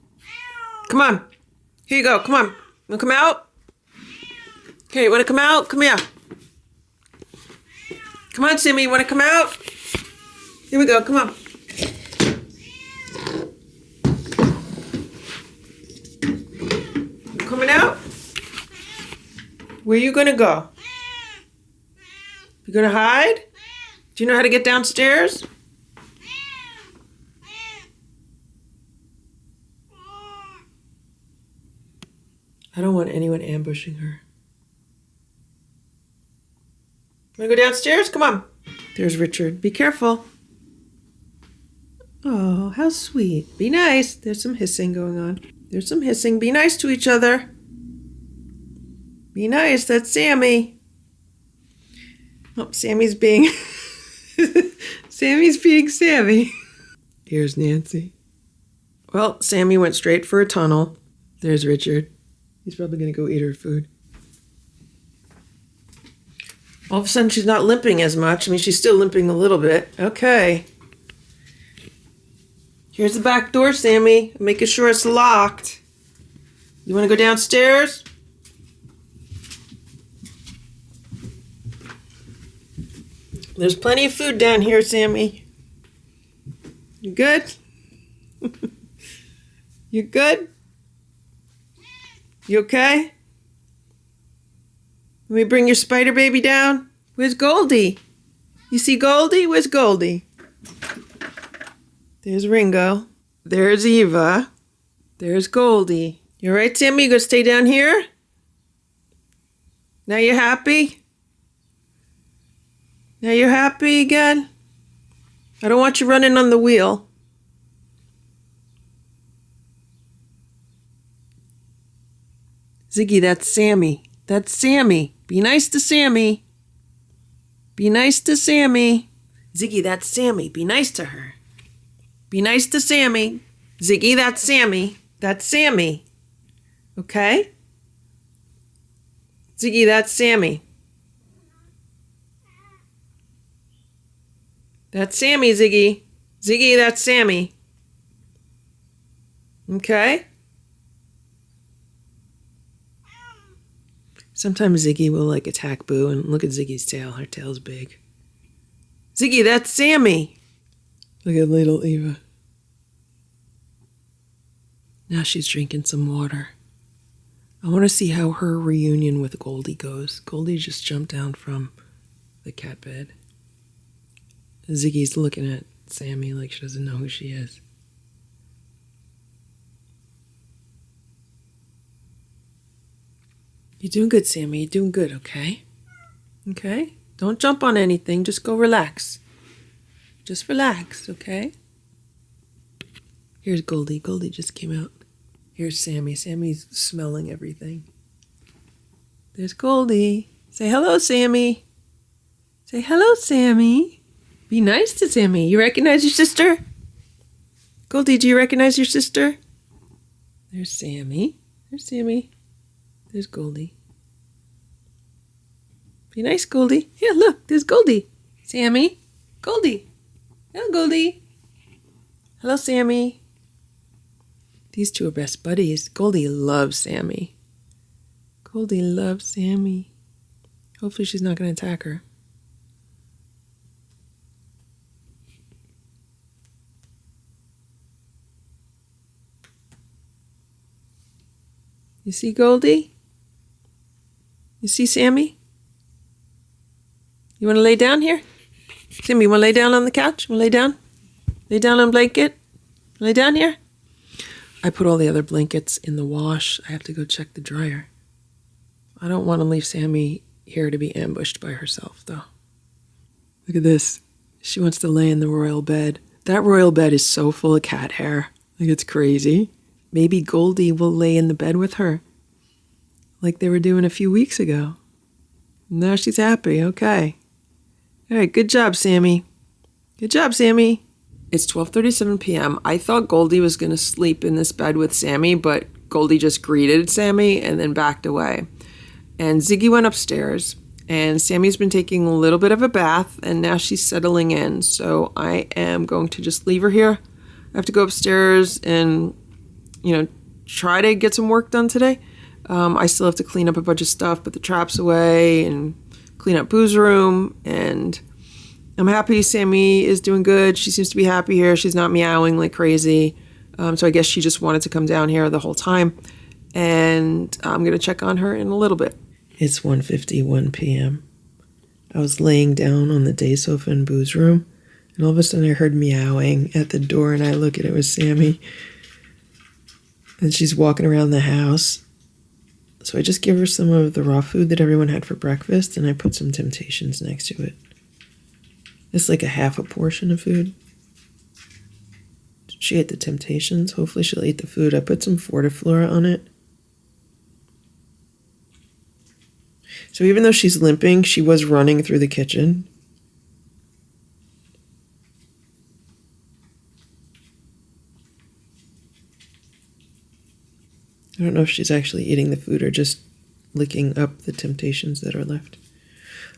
Come on. Here you go. Come on. You want to come out? Okay, you want to come out? Come here. Come on, Sammy. You want to come out? Here we go. Come on. You coming out? Where are you going to go? You gonna hide? Do you know how to get downstairs? I don't want anyone ambushing her. Wanna go downstairs? Come on. There's Richard. Be careful. Oh, how sweet. Be nice. There's some hissing going on. There's some hissing. Be nice to each other. Be nice. That's Sammy. Oh, Sammy's being Sammy's being Sammy. Here's Nancy. Well, Sammy went straight for a tunnel. There's Richard. He's probably going to go eat her food. All of a sudden, she's not limping as much. I mean, she's still limping a little bit. Okay. Here's the back door, Sammy. I'm making sure it's locked. You want to go downstairs? There's plenty of food down here, Sammy. You good? You good? You okay? Let me bring your spider baby down. Where's Goldie? You see Goldie? Where's Goldie? There's Ringo. There's Eva. There's Goldie. You all right, Sammy? You gonna stay down here? Now you happy? Now you're happy again? I don't want you running on the wheel. Ziggy, that's Sammy. That's Sammy. Be nice to Sammy. Be nice to Sammy. Ziggy, that's Sammy. Be nice to her. Be nice to Sammy. Ziggy, that's Sammy. That's Sammy. Okay? Ziggy, that's Sammy. That's Sammy, Ziggy. Ziggy, that's Sammy. Okay? Sometimes Ziggy will like attack Boo, and look at Ziggy's tail. Her tail's big. Ziggy, that's Sammy. Look at little Eva. Now she's drinking some water. I want to see how her reunion with Goldie goes. Goldie just jumped down from the cat bed. Ziggy's looking at Sammy like she doesn't know who she is. You're doing good, Sammy. You're doing good, okay? Okay? Don't jump on anything. Just go relax. Just relax, okay? Here's Goldie. Goldie just came out. Here's Sammy. Sammy's smelling everything. There's Goldie. Say hello, Sammy. Say hello, Sammy. Be nice to Sammy. You recognize your sister? Goldie, do you recognize your sister? There's Sammy. There's Sammy. There's Goldie. Be nice, Goldie. Yeah, look, there's Goldie. Sammy. Goldie. Hello, Goldie. Hello, Sammy. These two are best buddies. Goldie loves Sammy. Goldie loves Sammy. Hopefully she's not going to attack her. You see Goldie? You see Sammy? You want to lay down here? Sammy, you want to lay down on the couch? Want to lay down? Lay down on a blanket? Lay down here? I put all the other blankets in the wash. I have to go check the dryer. I don't want to leave Sammy here to be ambushed by herself, though. Look at this. She wants to lay in the royal bed. That royal bed is so full of cat hair. Like, it's crazy. Maybe Goldie will lay in the bed with her, like they were doing a few weeks ago. Now she's happy. Okay. All right, good job, Sammy. Good job, Sammy. It's 12:37 p.m. I thought Goldie was going to sleep in this bed with Sammy, but Goldie just greeted Sammy and then backed away. And Ziggy went upstairs, and Sammy's been taking a little bit of a bath, and now she's settling in. So I am going to just leave her here. I have to go upstairs and, try to get some work done today. I still have to clean up a bunch of stuff, put the traps away, and clean up Boo's room, and I'm happy Sammy is doing good. She seems to be happy here. She's not meowing like crazy. So I guess she just wanted to come down here the whole time. And I'm going to check on her in a little bit. It's 1:51 p.m. I was laying down on the day sofa in Boo's room, and all of a sudden I heard meowing at the door, and I look at it was Sammy. And she's walking around the house. So I just give her some of the raw food that everyone had for breakfast, and I put some Temptations next to it. It's like a half a portion of food. She ate the Temptations. Hopefully she'll eat the food. I put some Fortiflora on it. So even though she's limping, she was running through the kitchen. I don't know if she's actually eating the food or just licking up the Temptations that are left.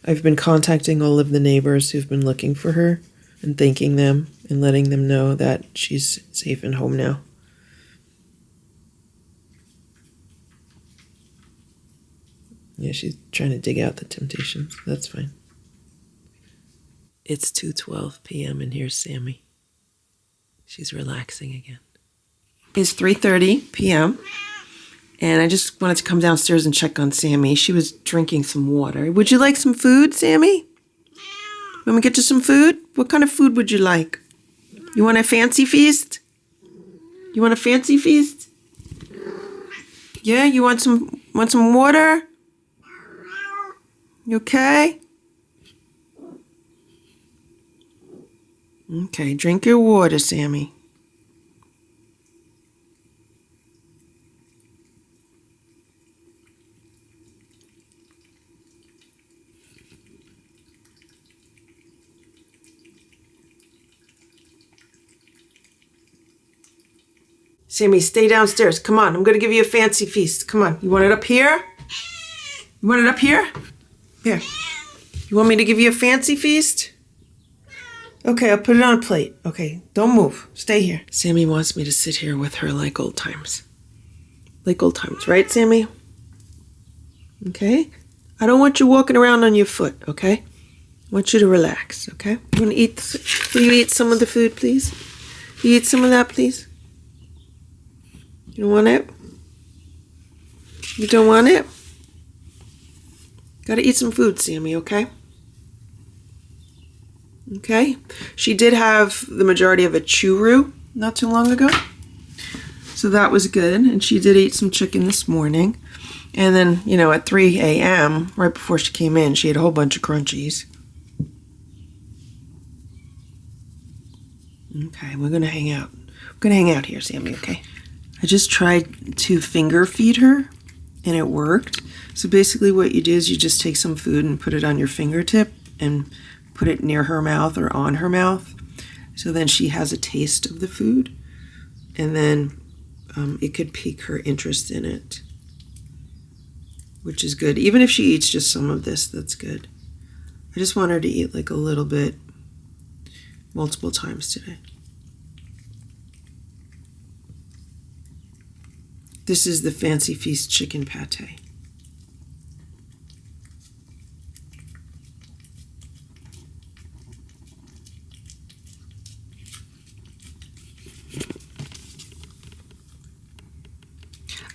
I've been contacting all of the neighbors who've been looking for her and thanking them and letting them know that she's safe and home now. Yeah, she's trying to dig out the Temptations. That's fine. It's 2:12 p.m. and here's Sammy. She's relaxing again. It's 3:30 p.m. and I just wanted to come downstairs and check on Sammy. She was drinking some water. Would you like some food, Sammy? Want me to get you some food? What kind of food would you like? You want a fancy feast? You want a fancy feast? Yeah, you want some water? You okay? Okay, drink your water, Sammy. Sammy, stay downstairs. Come on, I'm going to give you a fancy feast. Come on. You want it up here? You want it up here? Here. You want me to give you a fancy feast? Okay, I'll put it on a plate. Okay, don't move. Stay here. Sammy wants me to sit here with her like old times. Like old times, right, Sammy? Okay? I don't want you walking around on your foot, okay? I want you to relax, okay? You want to eat? Will you eat some of the food, please? You eat some of that, please? You don't want it? You don't want it? Gotta eat some food, Sammy, okay? Okay. She did have the majority of a churu not too long ago. So that was good. And she did eat some chicken this morning. And then, you know, at 3 a.m., right before she came in, she ate a whole bunch of crunchies. Okay, we're going to hang out. We're going to hang out here, Sammy, okay? I just tried to finger feed her, and it worked. So basically what you do is you just take some food and put it on your fingertip and put it near her mouth or on her mouth. So then she has a taste of the food, and then it could pique her interest in it, which is good. Even if she eats just some of this, that's good. I just want her to eat like a little bit multiple times today. This is the Fancy Feast chicken pate.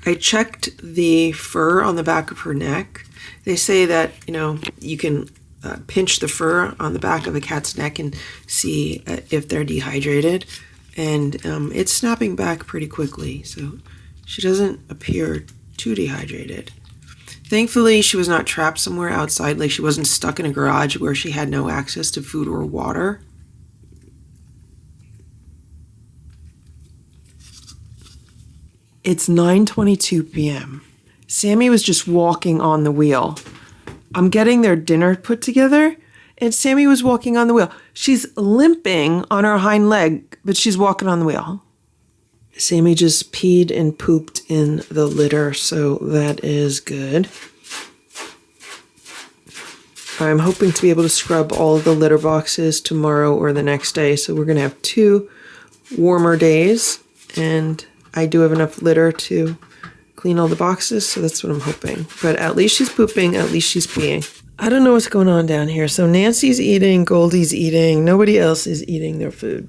I checked the fur on the back of her neck. They say that, you know, you can pinch the fur on the back of a cat's neck and see if they're dehydrated. And it's snapping back pretty quickly, so she doesn't appear too dehydrated. Thankfully, she was not trapped somewhere outside, like she wasn't stuck in a garage where she had no access to food or water. It's 9:22 p.m. Sammy was just walking on the wheel. I'm getting their dinner put together, and Sammy was walking on the wheel. She's limping on her hind leg, but she's walking on the wheel. Sammy just peed and pooped in the litter, so that is good. I'm hoping to be able to scrub all of the litter boxes tomorrow or the next day, so we're going to have 2 warmer days, and I do have enough litter to clean all the boxes, so that's what I'm hoping. But at least she's pooping, at least she's peeing. I don't know what's going on down here. So Nancy's eating, Goldie's eating, nobody else is eating their food.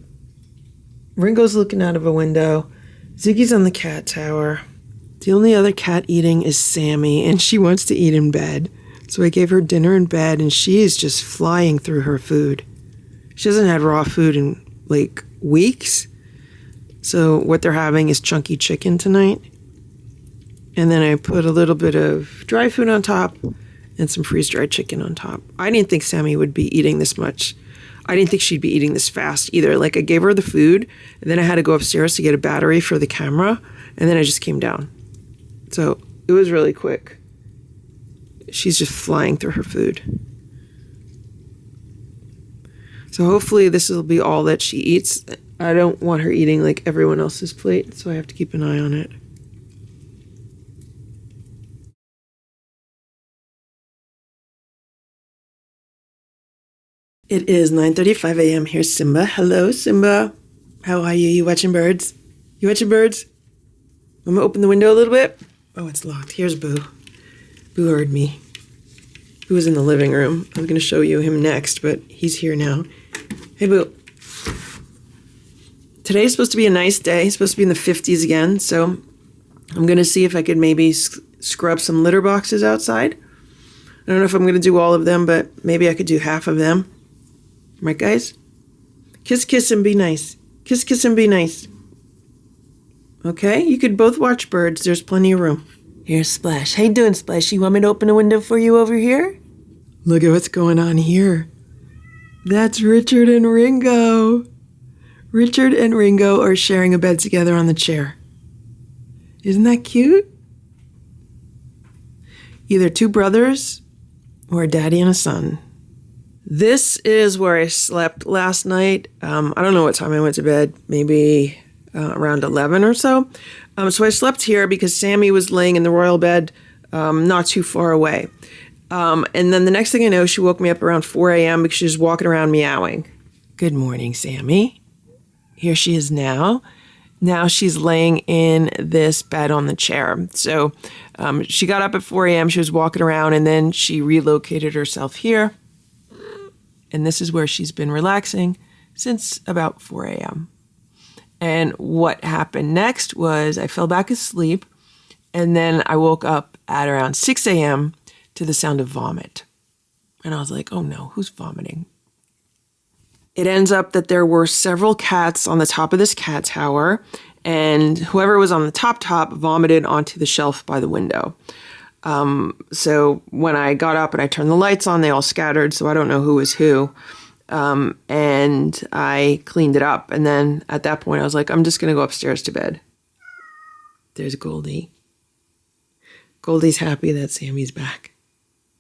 Ringo's looking out of a window. Ziggy's on the cat tower. The only other cat eating is Sammy, and she wants to eat in bed. So I gave her dinner in bed, and she is just flying through her food. She hasn't had raw food in, like, weeks. So what they're having is chunky chicken tonight. And then I put a little bit of dry food on top and some freeze-dried chicken on top. I didn't think Sammy would be eating this much. I didn't think she'd be eating this fast either. Like, I gave her the food, and then I had to go upstairs to get a battery for the camera, and then I just came down. So it was really quick. She's just flying through her food. So hopefully this will be all that she eats. I don't want her eating like everyone else's plate, so I have to keep an eye on it. It is 9:35 a.m. Here's Simba. Hello, Simba. How are you? You watching birds? You watching birds? I'm going to open the window a little bit. Oh, it's locked. Here's Boo. Boo heard me. Boo was in the living room. I was going to show you him next, but he's here now. Hey, Boo. Today's supposed to be a nice day. It's supposed to be in the 50s again, so I'm going to see if I could maybe scrub some litter boxes outside. I don't know if I'm going to do all of them, but maybe I could do half of them. Right, guys? Kiss, kiss, and be nice. Kiss, kiss, and be nice. Okay? You could both watch birds. There's plenty of room. Here's Splash. How you doing, Splash? You want me to open a window for you over here? Look at what's going on here. That's Richard and Ringo. Richard and Ringo are sharing a bed together on the chair. Isn't that cute? Either 2 brothers or a daddy and a son. This is where I slept last night. I don't know what time I went to bed, maybe around 11 or so. So I slept here because Sammy was laying in the royal bed not too far away. And then the next thing I know, she woke me up around 4 a.m. because she was walking around meowing. Good morning, Sammy. Here she is now. Now she's laying in this bed on the chair. So she got up at 4 a.m. She was walking around, and then she relocated herself here. And this is where she's been relaxing since about 4 a.m. And what happened next was I fell back asleep, and then I woke up at around 6 a.m. to the sound of vomit. And I was like, oh no, who's vomiting? It ends up that there were several cats on the top of this cat tower, and whoever was on the top vomited onto the shelf by the window. So when I got up and I turned the lights on, they all scattered, so I don't know who was who. And I cleaned it up. And then at that point, I was like, I'm just going to go upstairs to bed. There's Goldie. Goldie's happy that Sammy's back.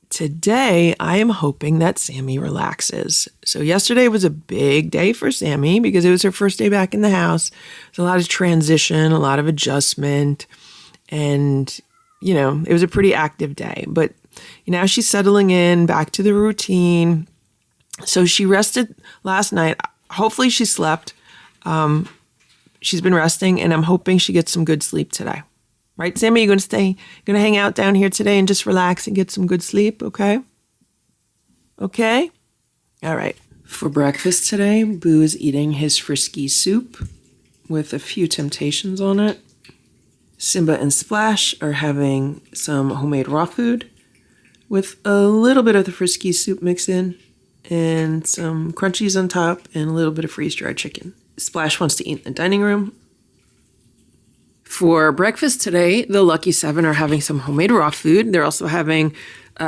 Today, I am hoping that Sammy relaxes. So yesterday was a big day for Sammy because it was her first day back in the house. There's a lot of transition, a lot of adjustment, and, you know, it was a pretty active day. But now she's settling in, back to the routine. So she rested last night. Hopefully she slept. She's been resting, and I'm hoping she gets some good sleep today. Right, Sammy, you're going to hang out down here today and just relax and get some good sleep, okay? Okay? All right. For breakfast today, Boo is eating his frisky soup with a few temptations on it. Simba and Splash are having some homemade raw food with a little bit of the frisky soup mix in and some crunchies on top and a little bit of freeze-dried chicken. Splash wants to eat in the dining room. For breakfast today, the Lucky Seven are having some homemade raw food. They're also having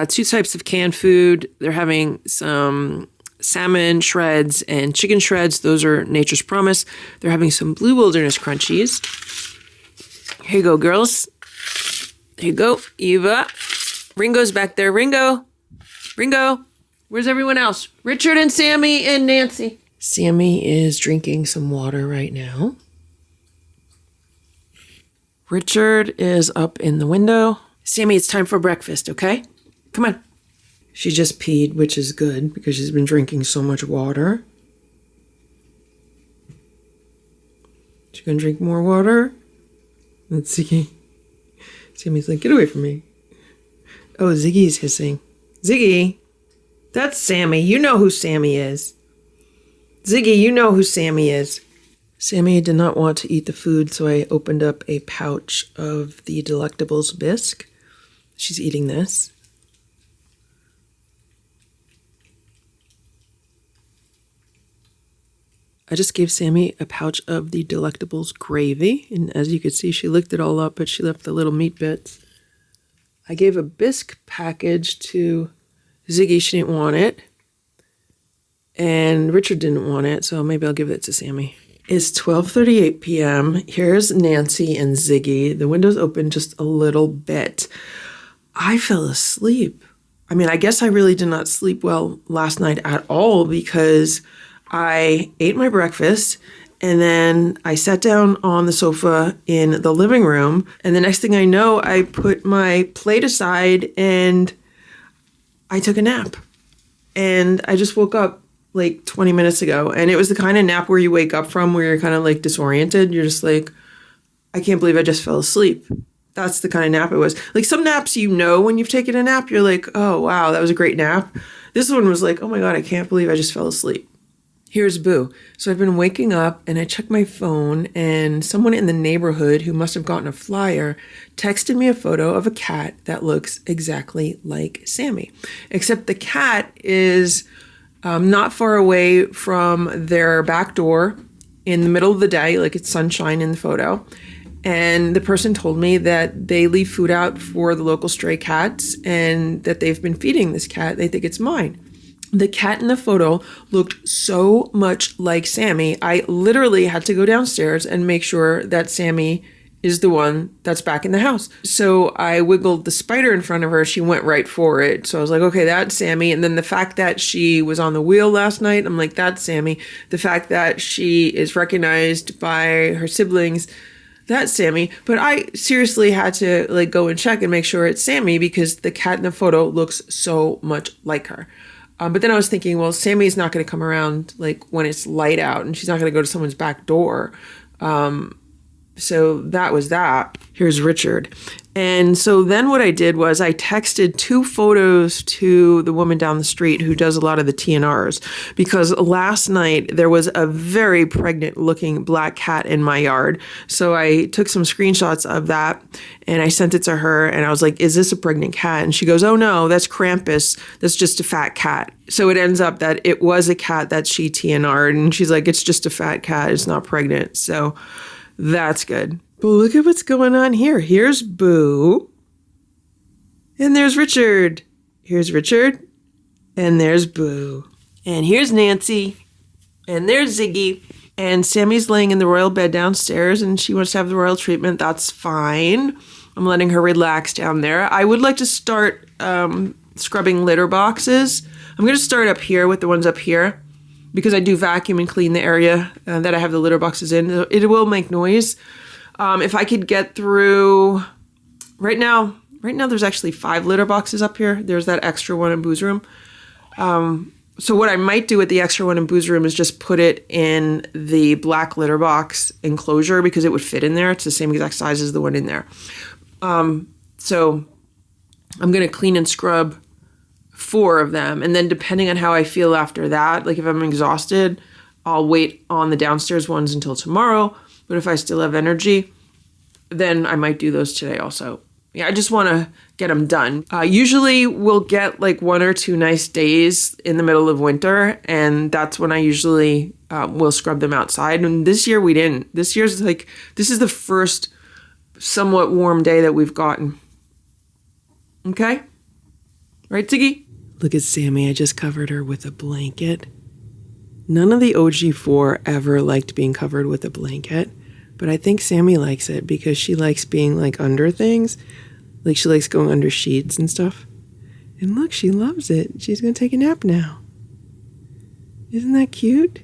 2 types of canned food. They're having some salmon shreds and chicken shreds. Those are Nature's Promise. They're having some Blue Wilderness crunchies. Here you go, girls. Here you go, Eva. Ringo's back there. Ringo. Where's everyone else? Richard and Sammy and Nancy. Sammy is drinking some water right now. Richard is up in the window. Sammy, it's time for breakfast, okay? Come on. She just peed, which is good because she's been drinking so much water. She gonna drink more water? Let's see. Sammy's like, get away from me. Oh, Ziggy's hissing. Ziggy, that's Sammy. You know who Sammy is. Ziggy, you know who Sammy is. Sammy did not want to eat the food, so I opened up a pouch of the Delectables bisque. She's eating this. I just gave Sammy a pouch of the Delectables gravy, and as you can see, she licked it all up, but she left the little meat bits. I gave a bisque package to Ziggy. She didn't want it, and Richard didn't want it, so maybe I'll give it to Sammy. It's 12:38 p.m. Here's Nancy and Ziggy. The window's open just a little bit. I fell asleep. I mean, I guess I really did not sleep well last night at all because I ate my breakfast and then I sat down on the sofa in the living room. And the next thing I know, I put my plate aside and I took a nap. And I just woke up like 20 minutes ago. And it was the kind of nap where you wake up from where you're kind of like disoriented. You're just like, I can't believe I just fell asleep. That's the kind of nap it was. Like some naps, you know, when you've taken a nap, you're like, oh, wow, that was a great nap. This one was like, oh my God, I can't believe I just fell asleep. Here's Boo. So I've been waking up and I checked my phone and someone in the neighborhood who must have gotten a flyer texted me a photo of a cat that looks exactly like Sammy. Except the cat is not far away from their back door in the middle of the day, like it's sunshine in the photo. And the person told me that they leave food out for the local stray cats and that they've been feeding this cat. They think it's mine. The cat in the photo looked so much like Sammy. I literally had to go downstairs and make sure that Sammy is the one that's back in the house. So I wiggled the spider in front of her. She went right for it. So I was like, okay, that's Sammy. And then the fact that she was on the wheel last night, I'm like, that's Sammy. The fact that she is recognized by her siblings, that's Sammy. But I seriously had to like go and check and make sure it's Sammy because the cat in the photo looks so much like her. But then I was thinking, well, Sammy's not going to come around like when it's light out and she's not going to go to someone's back door. So that was that. Here's Richard. And so then what I did was I texted 2 photos to the woman down the street who does a lot of the TNRs, because last night there was a very pregnant looking black cat in my yard. So I took some screenshots of that and I sent it to her and I was like, is this a pregnant cat? And she goes, oh no, that's Krampus. That's just a fat cat. So it ends up that it was a cat that she TNR'd, and she's like, it's just a fat cat. It's not pregnant. So that's good. But look at what's going on here. Here's Boo. And there's Richard. Here's Richard. And there's Boo. And here's Nancy. And there's Ziggy. And Sammy's laying in the royal bed downstairs and she wants to have the royal treatment. That's fine. I'm letting her relax down there. I would like to start scrubbing litter boxes. I'm going to start up here with the ones up here, because I do vacuum and clean the area that I have the litter boxes in. It will make noise. If I could get through, right now there's actually 5 litter boxes up here. There's that extra one in Boo's room. So what I might do with the extra one in Boo's room is just put it in the black litter box enclosure, because it would fit in there. It's the same exact size as the one in there. So I'm going to clean and scrub 4 of them. And then depending on how I feel after that, like if I'm exhausted, I'll wait on the downstairs ones until tomorrow. But if I still have energy, then I might do those today also. Yeah, I just want to get them done. Usually we'll get like 1 or 2 nice days in the middle of winter, and that's when I usually will scrub them outside. And this year we didn't. This is the first somewhat warm day that we've gotten. Okay? Right, Ziggy? Look at Sammy. I just covered her with a blanket. None of the OG4 ever liked being covered with a blanket, but I think Sammy likes it because she likes being like under things. Like she likes going under sheets and stuff. And look, she loves it. She's going to take a nap now. Isn't that cute?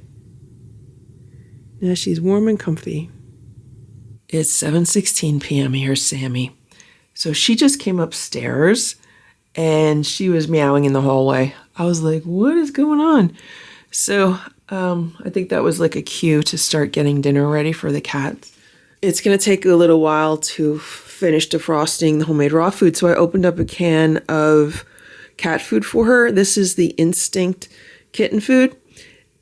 Now she's warm and comfy. It's 7:16 p.m. Here's Sammy. So she just came upstairs and she was meowing in the hallway. I was like, what is going on? So I think that was like a cue to start getting dinner ready for the cats. It's going to take a little while to finish defrosting the homemade raw food. So I opened up a can of cat food for her. This is the Instinct kitten food.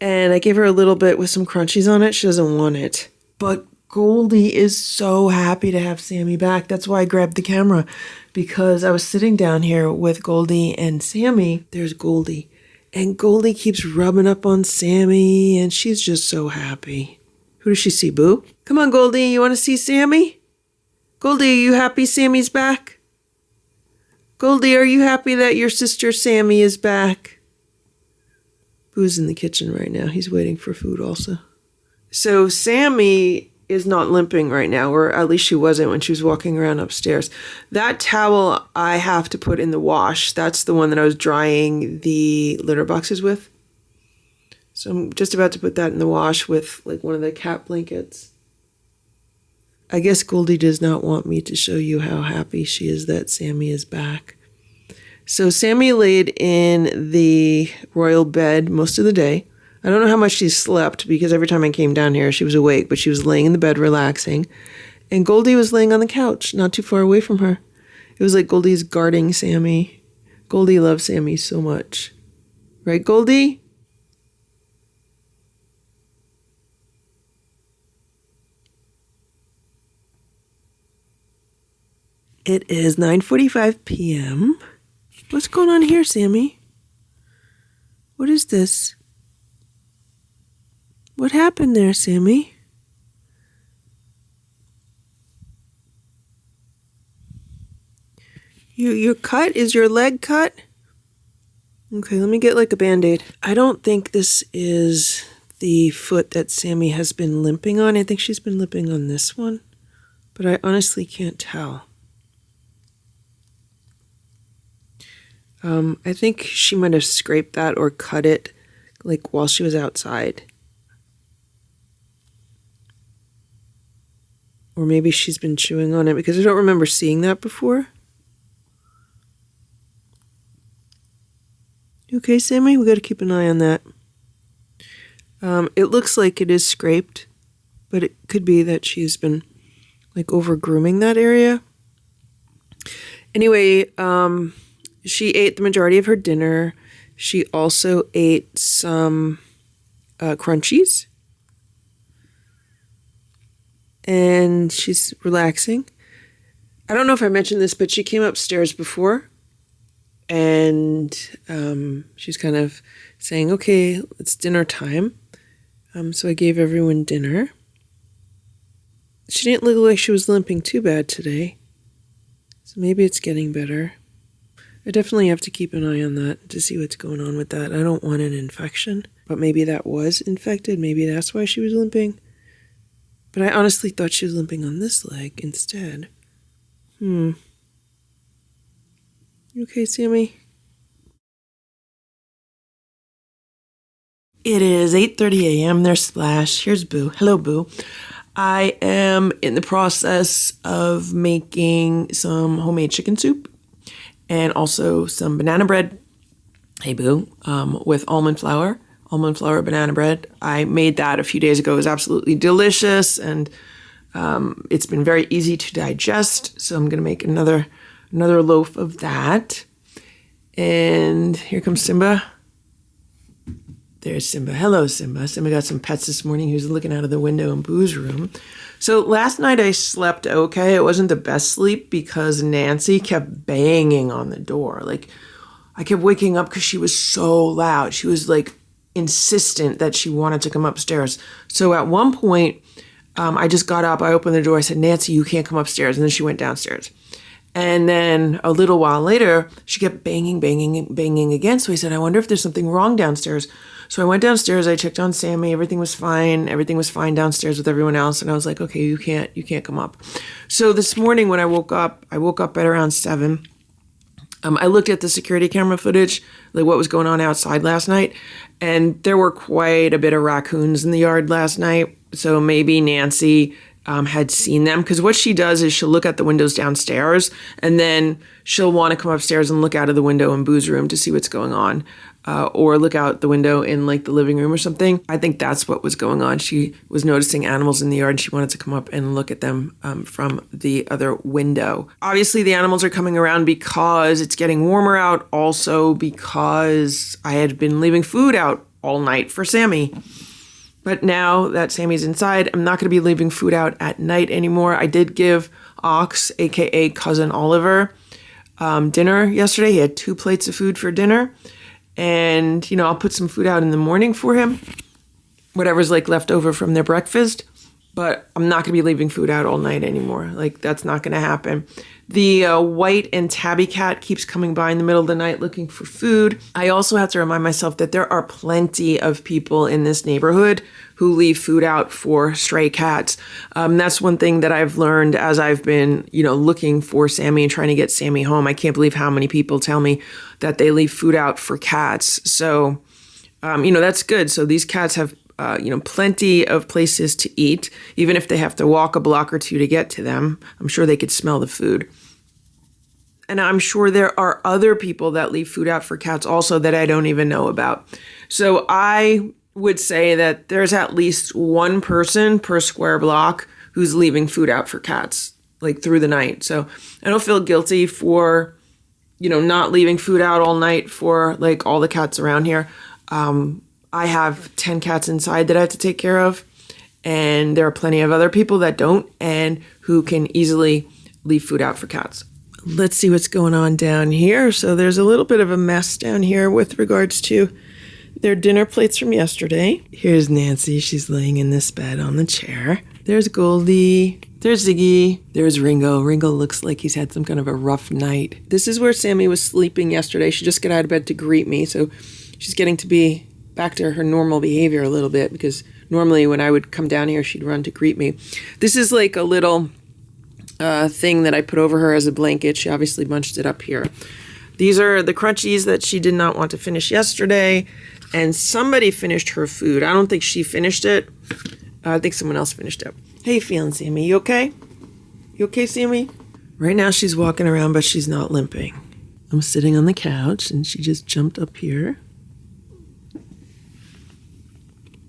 And I gave her a little bit with some crunchies on it. She doesn't want it. But Goldie is so happy to have Sammy back. That's why I grabbed the camera, because I was sitting down here with Goldie and Sammy. There's Goldie. And Goldie keeps rubbing up on Sammy, and she's just so happy. Who does she see, Boo? Come on, Goldie, you want to see Sammy? Goldie, are you happy Sammy's back? Goldie, are you happy that your sister Sammy is back? Boo's in the kitchen right now. He's waiting for food also. So Sammy is not limping right now, or at least she wasn't when she was walking around upstairs. That towel I have to put in the wash. That's the one that I was drying the litter boxes with. So I'm just about to put that in the wash with like one of the cat blankets. I guess Goldie does not want me to show you how happy she is that Sammy is back. So Sammy laid in the royal bed most of the day. I don't know how much she slept, because every time I came down here, she was awake, but she was laying in the bed relaxing. And Goldie was laying on the couch, not too far away from her. It was like Goldie's guarding Sammy. Goldie loves Sammy so much. Right, Goldie? It is 9:45 p.m. What's going on here, Sammy? What is this? What happened there, Sammy? Your cut? Is your leg cut? Okay, let me get like a Band-Aid. I don't think this is the foot that Sammy has been limping on. I think she's been limping on this one, but I honestly can't tell. I think she might have scraped that or cut it like while she was outside. Or maybe she's been chewing on it, because I don't remember seeing that before. Okay, Sammy, we got to keep an eye on that. It looks like it is scraped, but it could be that she's been like over grooming that area. Anyway, she ate the majority of her dinner. She also ate some crunchies. And she's relaxing. I don't know if I mentioned this, but she came upstairs before. And she's kind of saying, okay, it's dinner time. So I gave everyone dinner. She didn't look like she was limping too bad today. So maybe it's getting better. I definitely have to keep an eye on that to see what's going on with that. I don't want an infection, but maybe that was infected. Maybe that's why she was limping. But I honestly thought she was limping on this leg instead. You okay, Sammy? It is 8:30 a.m. There's Splash. Here's Boo. Hello, Boo. I am in the process of making some homemade chicken soup and also some banana bread. Hey, Boo. With almond flour banana bread. I made that a few days ago. It was absolutely delicious, and it's been very easy to digest. So I'm going to make another loaf of that. And here comes Simba. There's Simba. Hello, Simba. Simba got some pets this morning. He was looking out of the window in Boo's room. So last night I slept okay. It wasn't the best sleep because Nancy kept banging on the door. Like, I kept waking up because she was so loud. She was like insistent that she wanted to come upstairs. So at one point, I just got up. I opened the door. I said, Nancy, you can't come upstairs. And then she went downstairs. And then a little while later, she kept banging again. So I said, I wonder if there's something wrong downstairs. So I went downstairs. I checked on Sammy. Everything was fine. Everything was fine downstairs with everyone else. And I was like, okay, you can't come up. So this morning when I woke up at around 7. I looked at the security camera footage, like what was going on outside last night. And there were quite a bit of raccoons in the yard last night. So maybe Nancy had seen them, because what she does is she'll look at the windows downstairs and then she'll want to come upstairs and look out of the window in Boo's room to see what's going on, or look out the window in like the living room or something. I think that's what was going on. She was noticing animals in the yard and she wanted to come up and look at them from the other window. Obviously the animals are coming around because it's getting warmer out, also because I had been leaving food out all night for Sammy. But now that Sammy's inside, I'm not going to be leaving food out at night anymore. I did give Ox, a.k.a. Cousin Oliver, dinner yesterday. He had 2 plates of food for dinner. And, I'll put some food out in the morning for him, whatever's like left over from their breakfast. But I'm not going to be leaving food out all night anymore. Like, that's not going to happen. The white and tabby cat keeps coming by in the middle of the night looking for food. I also have to remind myself that there are plenty of people in this neighborhood who leave food out for stray cats. That's one thing that I've learned as I've been, looking for Sammy and trying to get Sammy home. I can't believe how many people tell me that they leave food out for cats. So, that's good. So these cats have plenty of places to eat, even if they have to walk a block or 2 to get to them. I'm sure they could smell the food. And I'm sure there are other people that leave food out for cats also that I don't even know about. So I would say that there's at least one person per square block who's leaving food out for cats, like through the night. So I don't feel guilty for, not leaving food out all night for like all the cats around here. I have 10 cats inside that I have to take care of, and there are plenty of other people that don't and who can easily leave food out for cats. Let's see what's going on down here. So there's a little bit of a mess down here with regards to their dinner plates from yesterday. Here's Nancy. She's laying in this bed on the chair. There's Goldie. There's Ziggy. There's Ringo. Ringo looks like he's had some kind of a rough night. This is where Sammy was sleeping yesterday. She just got out of bed to greet me, so she's getting to be back to her normal behavior a little bit, because normally when I would come down here, she'd run to greet me. This is like a little thing that I put over her as a blanket. She obviously bunched it up here. These are the crunchies that she did not want to finish yesterday, and somebody finished her food. I don't think she finished it. I think someone else finished it. How you feeling, Sammy? You okay? You okay, Sammy? Right now she's walking around, but she's not limping. I'm sitting on the couch, and she just jumped up here.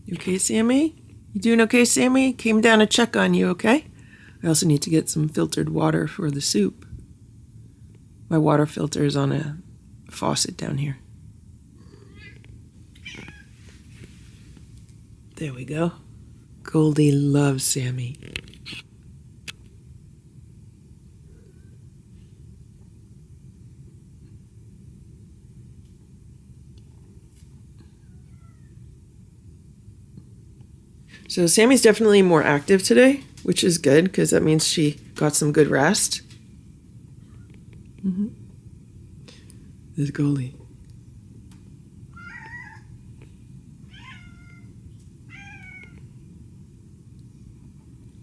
You okay, Sammy? You doing okay, Sammy? Came down to check on you, okay? I also need to get some filtered water for the soup. My water filter is on a faucet down here. There we go. Goldie loves Sammy. So Sammy's definitely more active today, which is good because that means she got some good rest. This is Goldie.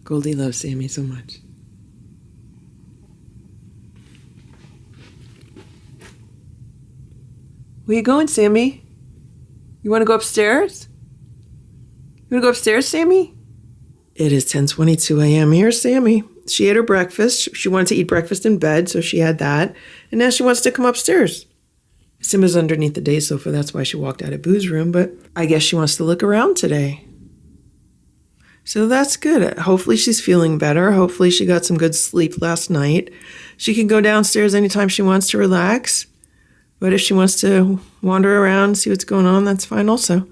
Goldie loves Sammy so much. Where you going, Sammy? You want to go upstairs? You want to go upstairs, Sammy? It is 10:22 a.m. Here's Sammy. She ate her breakfast. She wanted to eat breakfast in bed, so she had that. And now she wants to come upstairs. Simba's underneath the day sofa. That's why she walked out of Boo's room. But I guess she wants to look around today. So that's good. Hopefully she's feeling better. Hopefully she got some good sleep last night. She can go downstairs anytime she wants to relax. But if she wants to wander around, see what's going on, that's fine also.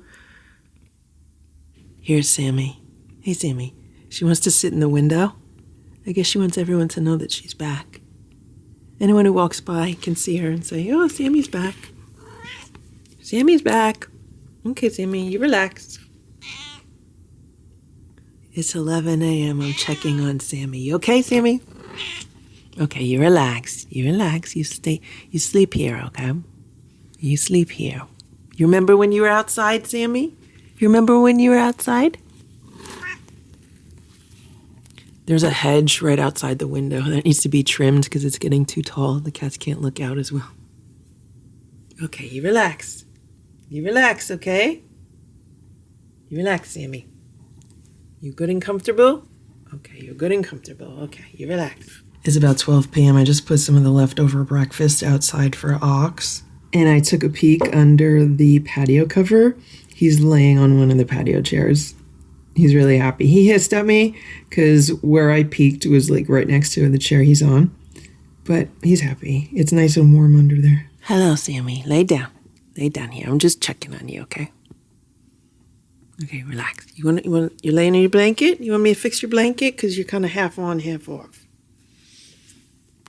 Here's Sammy. Hey, Sammy. She wants to sit in the window. I guess she wants everyone to know that she's back. Anyone who walks by can see her and say, oh, Sammy's back. Sammy's back. Okay, Sammy, you relax. It's 11 a.m. I'm checking on Sammy. You okay, Sammy? Okay, you relax. You relax. You sleep here, okay? You sleep here. You remember when you were outside, Sammy? You remember when you were outside? There's a hedge right outside the window that needs to be trimmed because it's getting too tall. The cats can't look out as well. Okay, you relax. You relax, okay? You relax, Sammy. You good and comfortable? Okay, you're good and comfortable. Okay, you relax. It's about 12 p.m. I just put some of the leftover breakfast outside for Ox. And I took a peek under the patio cover. He's laying on one of the patio chairs. He's really happy. He hissed at me because where I peeked was like right next to the chair he's on. But he's happy. It's nice and warm under there. Hello, Sammy. Lay down. Lay down here. I'm just checking on you, okay? Okay, relax. You're laying on your blanket? You want me to fix your blanket? Because you're kind of half on, half off.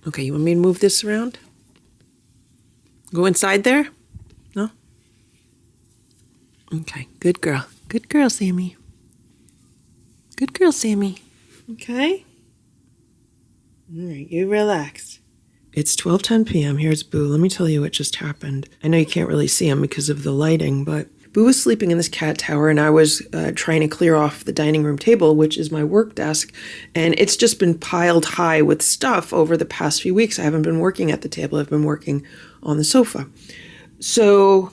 Okay, you want me to move this around? Go inside there? No? Okay, good girl. Good girl, Sammy. Good girl, Sammy. Okay? All right, you relax. It's 12:10 p.m. Here's Boo. Let me tell you what just happened. I know you can't really see him because of the lighting, but Boo was sleeping in this cat tower, and I was trying to clear off the dining room table, which is my work desk, and it's just been piled high with stuff over the past few weeks. I haven't been working at the table. I've been working on the sofa. So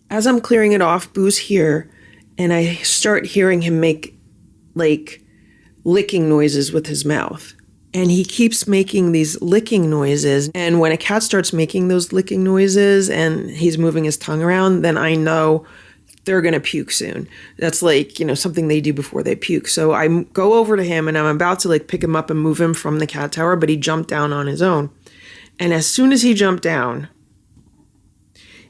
as I'm clearing it off, Boo's here, and I start hearing him make, like, licking noises with his mouth. And he keeps making these licking noises. And when a cat starts making those licking noises and he's moving his tongue around, then I know they're going to puke soon. That's like, something they do before they puke. So I go over to him and I'm about to like pick him up and move him from the cat tower, but he jumped down on his own. And as soon as he jumped down,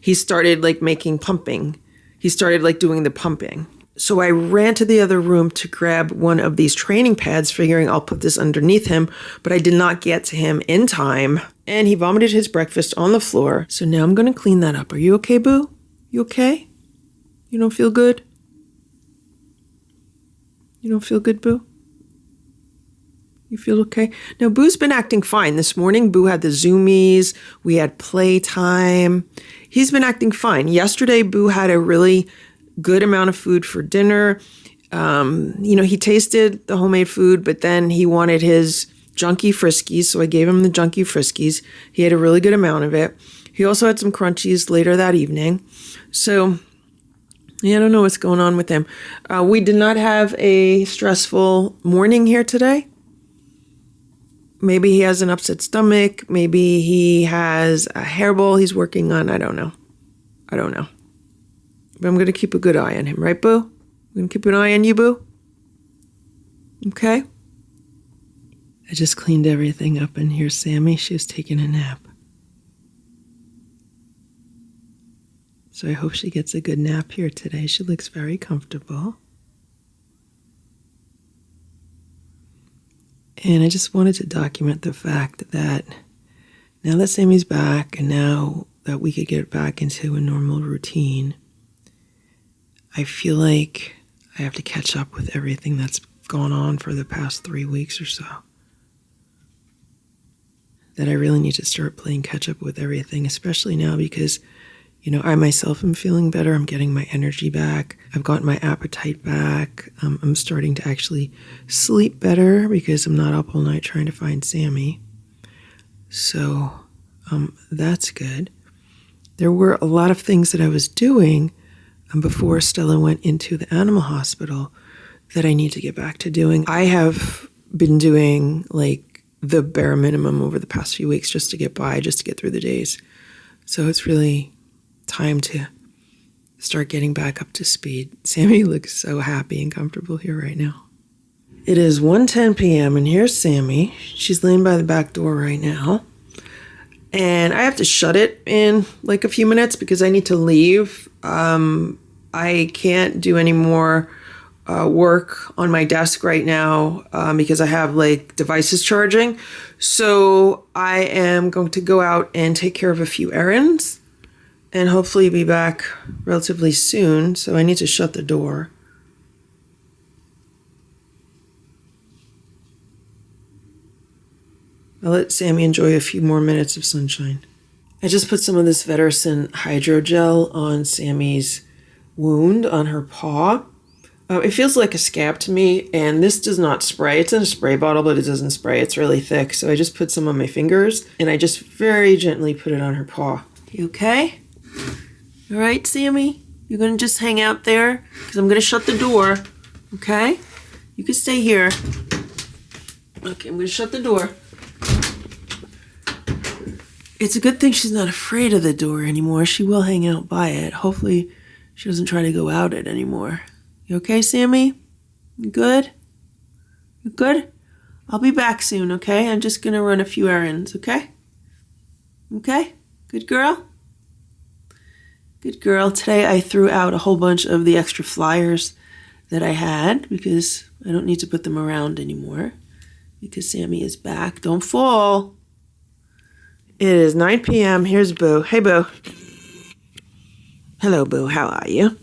he started like making pumping. He started like doing the pumping. So I ran to the other room to grab one of these training pads, figuring I'll put this underneath him, but I did not get to him in time. And he vomited his breakfast on the floor. So now I'm going to clean that up. Are you okay, Boo? You okay? You don't feel good? You don't feel good, Boo? You feel okay? Now, Boo's been acting fine. This morning, Boo had the Zoomies. We had playtime. He's been acting fine. Yesterday, Boo had a really good amount of food for dinner. He tasted the homemade food, but then he wanted his Junkie Friskies, so I gave him the Junkie Friskies. He had a really good amount of it. He also had some crunchies later that evening. So, I don't know what's going on with him. We did not have a stressful morning here today. Maybe he has an upset stomach. Maybe he has a hairball he's working on. I don't know. But I'm going to keep a good eye on him, right, Boo? I'm going to keep an eye on you, Boo? Okay? I just cleaned everything up, and here's Sammy. She was taking a nap. So I hope she gets a good nap here today. She looks very comfortable. And I just wanted to document the fact that now that Sammy's back and now that we could get back into a normal routine, I feel like I have to catch up with everything that's gone on for the past 3 weeks or so. That I really need to start playing catch up with everything, especially now because, I myself am feeling better. I'm getting my energy back. I've gotten my appetite back. I'm starting to actually sleep better because I'm not up all night trying to find Sammy. So that's good. There were a lot of things that I was doing before Stella went into the animal hospital that I need to get back to doing. I have been doing the bare minimum over the past few weeks just to get by, just to get through the days. So it's really time to start getting back up to speed. Sammy looks so happy and comfortable here right now. It is 1:10 p.m. and here's Sammy. She's laying by the back door right now. And I have to shut it in a few minutes because I need to leave. I can't do any more work on my desk right now because I have devices charging. So I am going to go out and take care of a few errands and hopefully be back relatively soon. So I need to shut the door. I'll let Sammy enjoy a few more minutes of sunshine. I just put some of this Vetericyn hydrogel on Sammy's wound on her paw. It feels like a scab to me, and this does not spray. It's in a spray bottle, but it doesn't spray. It's really thick, so I just put some on my fingers, and I just very gently put it on her paw. You okay? All right, Sammy? You're going to just hang out there? Because I'm going to shut the door, okay? You can stay here. Okay, I'm going to shut the door. It's a good thing she's not afraid of the door anymore. She will hang out by it. Hopefully she doesn't try to go out it anymore. You okay, Sammy? You good? You good? I'll be back soon, okay? I'm just going to run a few errands, okay? Okay? Good girl? Good girl. Today I threw out a whole bunch of the extra flyers that I had because I don't need to put them around anymore because Sammy is back. Don't fall. It is 9 p.m. Here's Boo. Hey, Boo. Hello, Boo. How are you?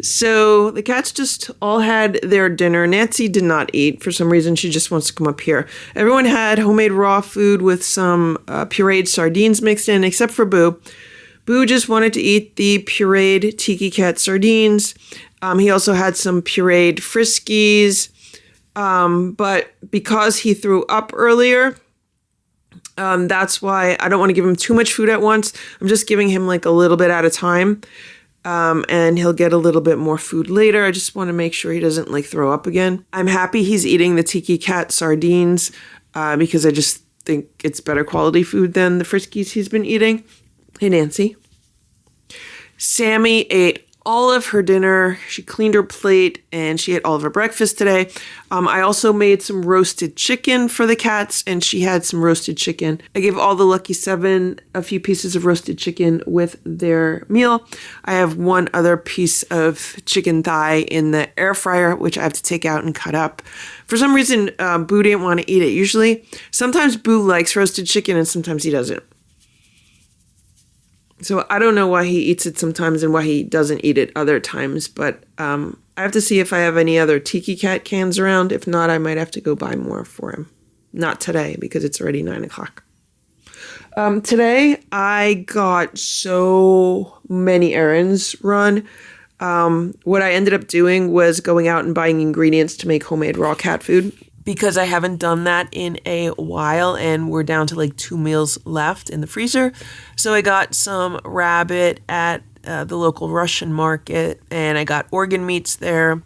So the cats just all had their dinner. Nancy did not eat. For some reason, she just wants to come up here. Everyone had homemade raw food with some pureed sardines mixed in, except for Boo. Boo just wanted to eat the pureed Tiki Cat sardines. He also had some pureed Friskies. But because he threw up earlier, that's why I don't want to give him too much food at once. I'm just giving him a little bit at a time. And he'll get a little bit more food later. I just want to make sure he doesn't throw up again. I'm happy he's eating the Tiki Cat sardines because I just think it's better quality food than the Friskies he's been eating. Hey, Nancy. Sammy ate all of her dinner. She cleaned her plate and she ate all of her breakfast today. I also made some roasted chicken for the cats and she had some roasted chicken. I gave all the Lucky 7 a few pieces of roasted chicken with their meal. I have one other piece of chicken thigh in the air fryer, which I have to take out and cut up. For some reason, Boo didn't want to eat it. Usually, sometimes Boo likes roasted chicken and sometimes he doesn't. So I don't know why he eats it sometimes and why he doesn't eat it other times, but I have to see if I have any other Tiki Cat cans around. If not, I might have to go buy more for him. Not today because it's already 9 o'clock. Today I got so many errands run. What I ended up doing was going out and buying ingredients to make homemade raw cat food. Because I haven't done that in a while and we're down to 2 meals left in the freezer. So I got some rabbit at the local Russian market and I got organ meats there.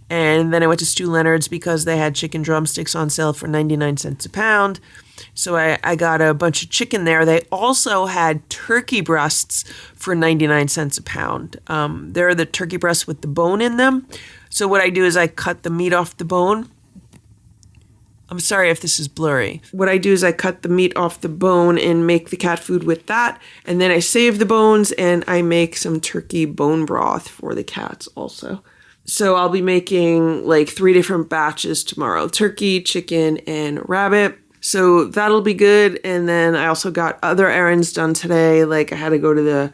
And then I went to Stu Leonard's because they had chicken drumsticks on sale for 99 cents a pound. So I got a bunch of chicken there. They also had turkey breasts for 99 cents a pound. They're the turkey breasts with the bone in them. So what I do is I cut the meat off the bone. I'm sorry if this is blurry. What I do is I cut the meat off the bone and make the cat food with that. And then I save the bones and I make some turkey bone broth for the cats also. So I'll be making like 3 different batches tomorrow. Turkey, chicken, and rabbit. So that'll be good. And then I also got other errands done today. Like I had to go to the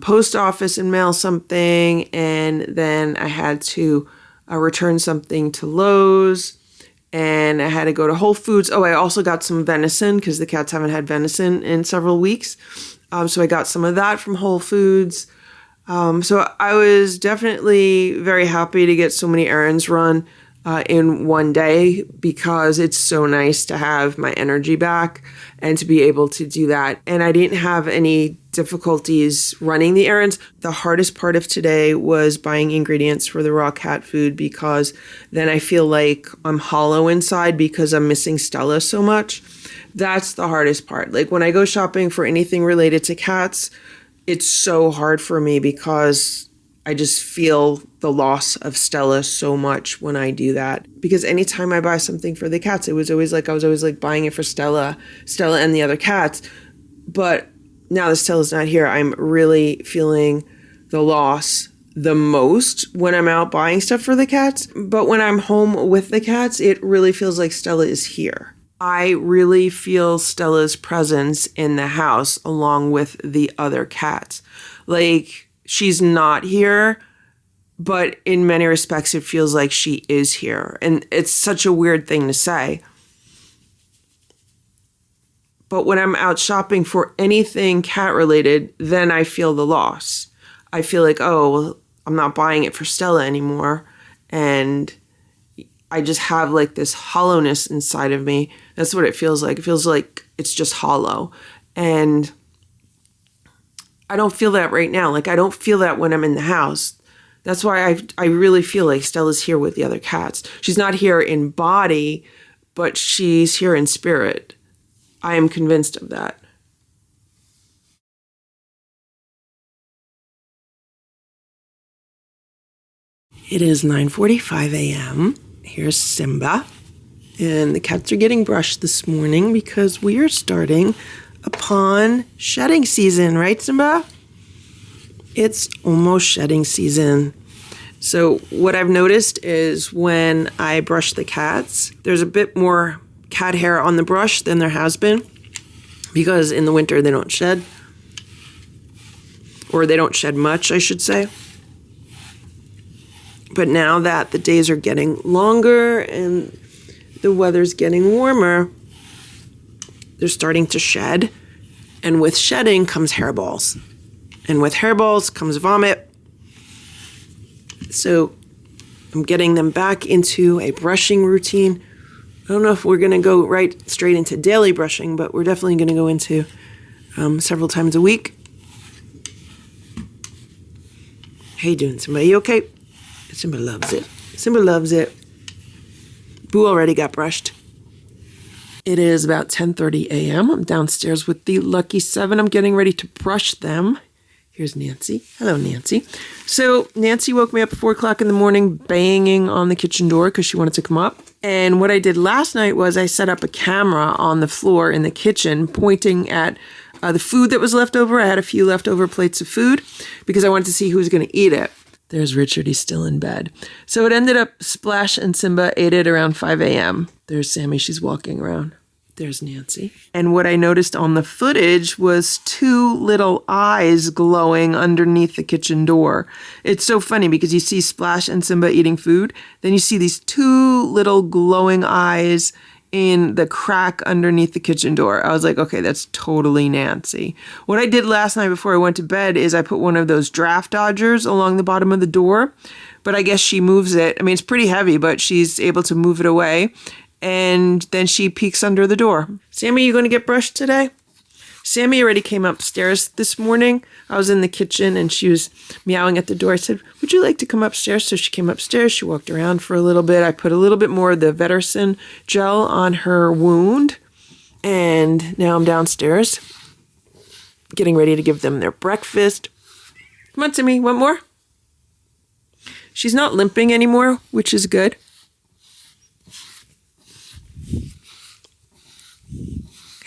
post office and mail something. And then I had to return something to Lowe's. And I had to go to Whole Foods. Oh, I also got some venison because the cats haven't had venison in several weeks. So I got some of that from Whole Foods. So I was definitely very happy to get so many errands run in one day because it's so nice to have my energy back and to be able to do that. And I didn't have any difficulties running the errands. The hardest part of today was buying ingredients for the raw cat food because then I feel like I'm hollow inside because I'm missing Stella so much. That's the hardest part. Like when I go shopping for anything related to cats, it's so hard for me because I just feel the loss of Stella so much when I do that. Because anytime I buy something for the cats, I was always like buying it for Stella and the other cats. But now that Stella's not here, I'm really feeling the loss the most when I'm out buying stuff for the cats. But when I'm home with the cats, it really feels like Stella is here. I really feel Stella's presence in the house along with the other cats. Like, she's not here, but in many respects, it feels like she is here. And it's such a weird thing to say. But when I'm out shopping for anything cat related, then I feel the loss. I feel like, oh, well, I'm not buying it for Stella anymore. And I just have like this hollowness inside of me. That's what it feels like. It feels like it's just hollow. And I don't feel that right now. Like I don't feel that when I'm in the house. That's why I really feel like Stella's here with the other cats. She's not here in body, but she's here in spirit. I am convinced of that. It is 9:45 a.m. Here's Simba. And the cats are getting brushed this morning because we are starting upon shedding season, right, Simba? It's almost shedding season. So what I've noticed is when I brush the cats, there's a bit more cat hair on the brush than there has been because in the winter they don't shed. Or they don't shed much, I should say. But now that the days are getting longer and the weather's getting warmer, they're starting to shed. And with shedding comes hairballs. And with hairballs comes vomit. So I'm getting them back into a brushing routine. I don't know if we're going to go right straight into daily brushing, but we're definitely going to go into several times a week. How you doing, Simba? You okay? Simba loves it. Simba loves it. Boo already got brushed. It is about 10:30 a.m. I'm downstairs with the Lucky 7. I'm getting ready to brush them. Here's Nancy. Hello, Nancy. So Nancy woke me up at 4 o'clock in the morning banging on the kitchen door because she wanted to come up. And what I did last night was I set up a camera on the floor in the kitchen pointing at the food that was left over. I had a few leftover plates of food because I wanted to see who was going to eat it. There's Richard. He's still in bed. So it ended up Splash and Simba ate it around 5 a.m. There's Sammy. She's walking around. There's Nancy. And what I noticed on the footage was 2 little eyes glowing underneath the kitchen door. It's so funny because you see Splash and Simba eating food. Then you see these 2 little glowing eyes in the crack underneath the kitchen door. I was like, okay, that's totally Nancy. What I did last night before I went to bed is I put one of those draft dodgers along the bottom of the door. But I guess she moves it. I mean, it's pretty heavy, but she's able to move it away. And then she peeks under the door. Sammy, you going to get brushed today? Sammy already came upstairs this morning. I was in the kitchen and she was meowing at the door. I said, would you like to come upstairs? So she came upstairs. She walked around for a little bit. I put a little bit more of the Vetericin gel on her wound. And now I'm downstairs getting ready to give them their breakfast. Come on, Sammy, want more? She's not limping anymore, which is good.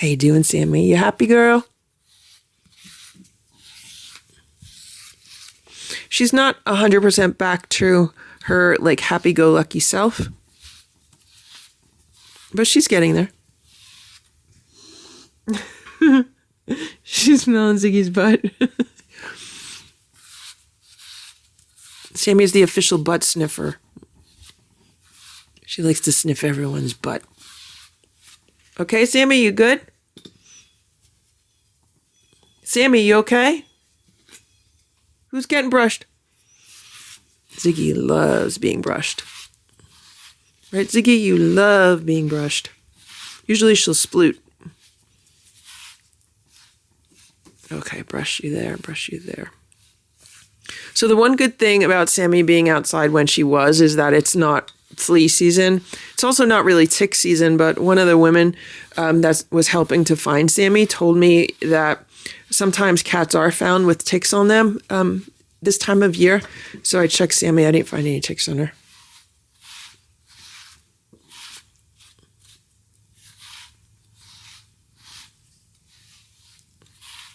How you doing, Sammy? You happy, girl? She's not 100% back to her, like, happy-go-lucky self. But she's getting there. She's smelling Ziggy's butt. Sammy's the official butt sniffer. She likes to sniff everyone's butt. Okay, Sammy, you good? Sammy, you okay? Who's getting brushed? Ziggy loves being brushed. Right, Ziggy, you love being brushed. Usually she'll sploot. Okay, brush you there, brush you there. So the one good thing about Sammy being outside when she was is that it's not flea season. It's also not really tick season, but one of the women that was helping to find Sammy told me that sometimes cats are found with ticks on them this time of year. So I checked Sammy. I didn't find any ticks on her.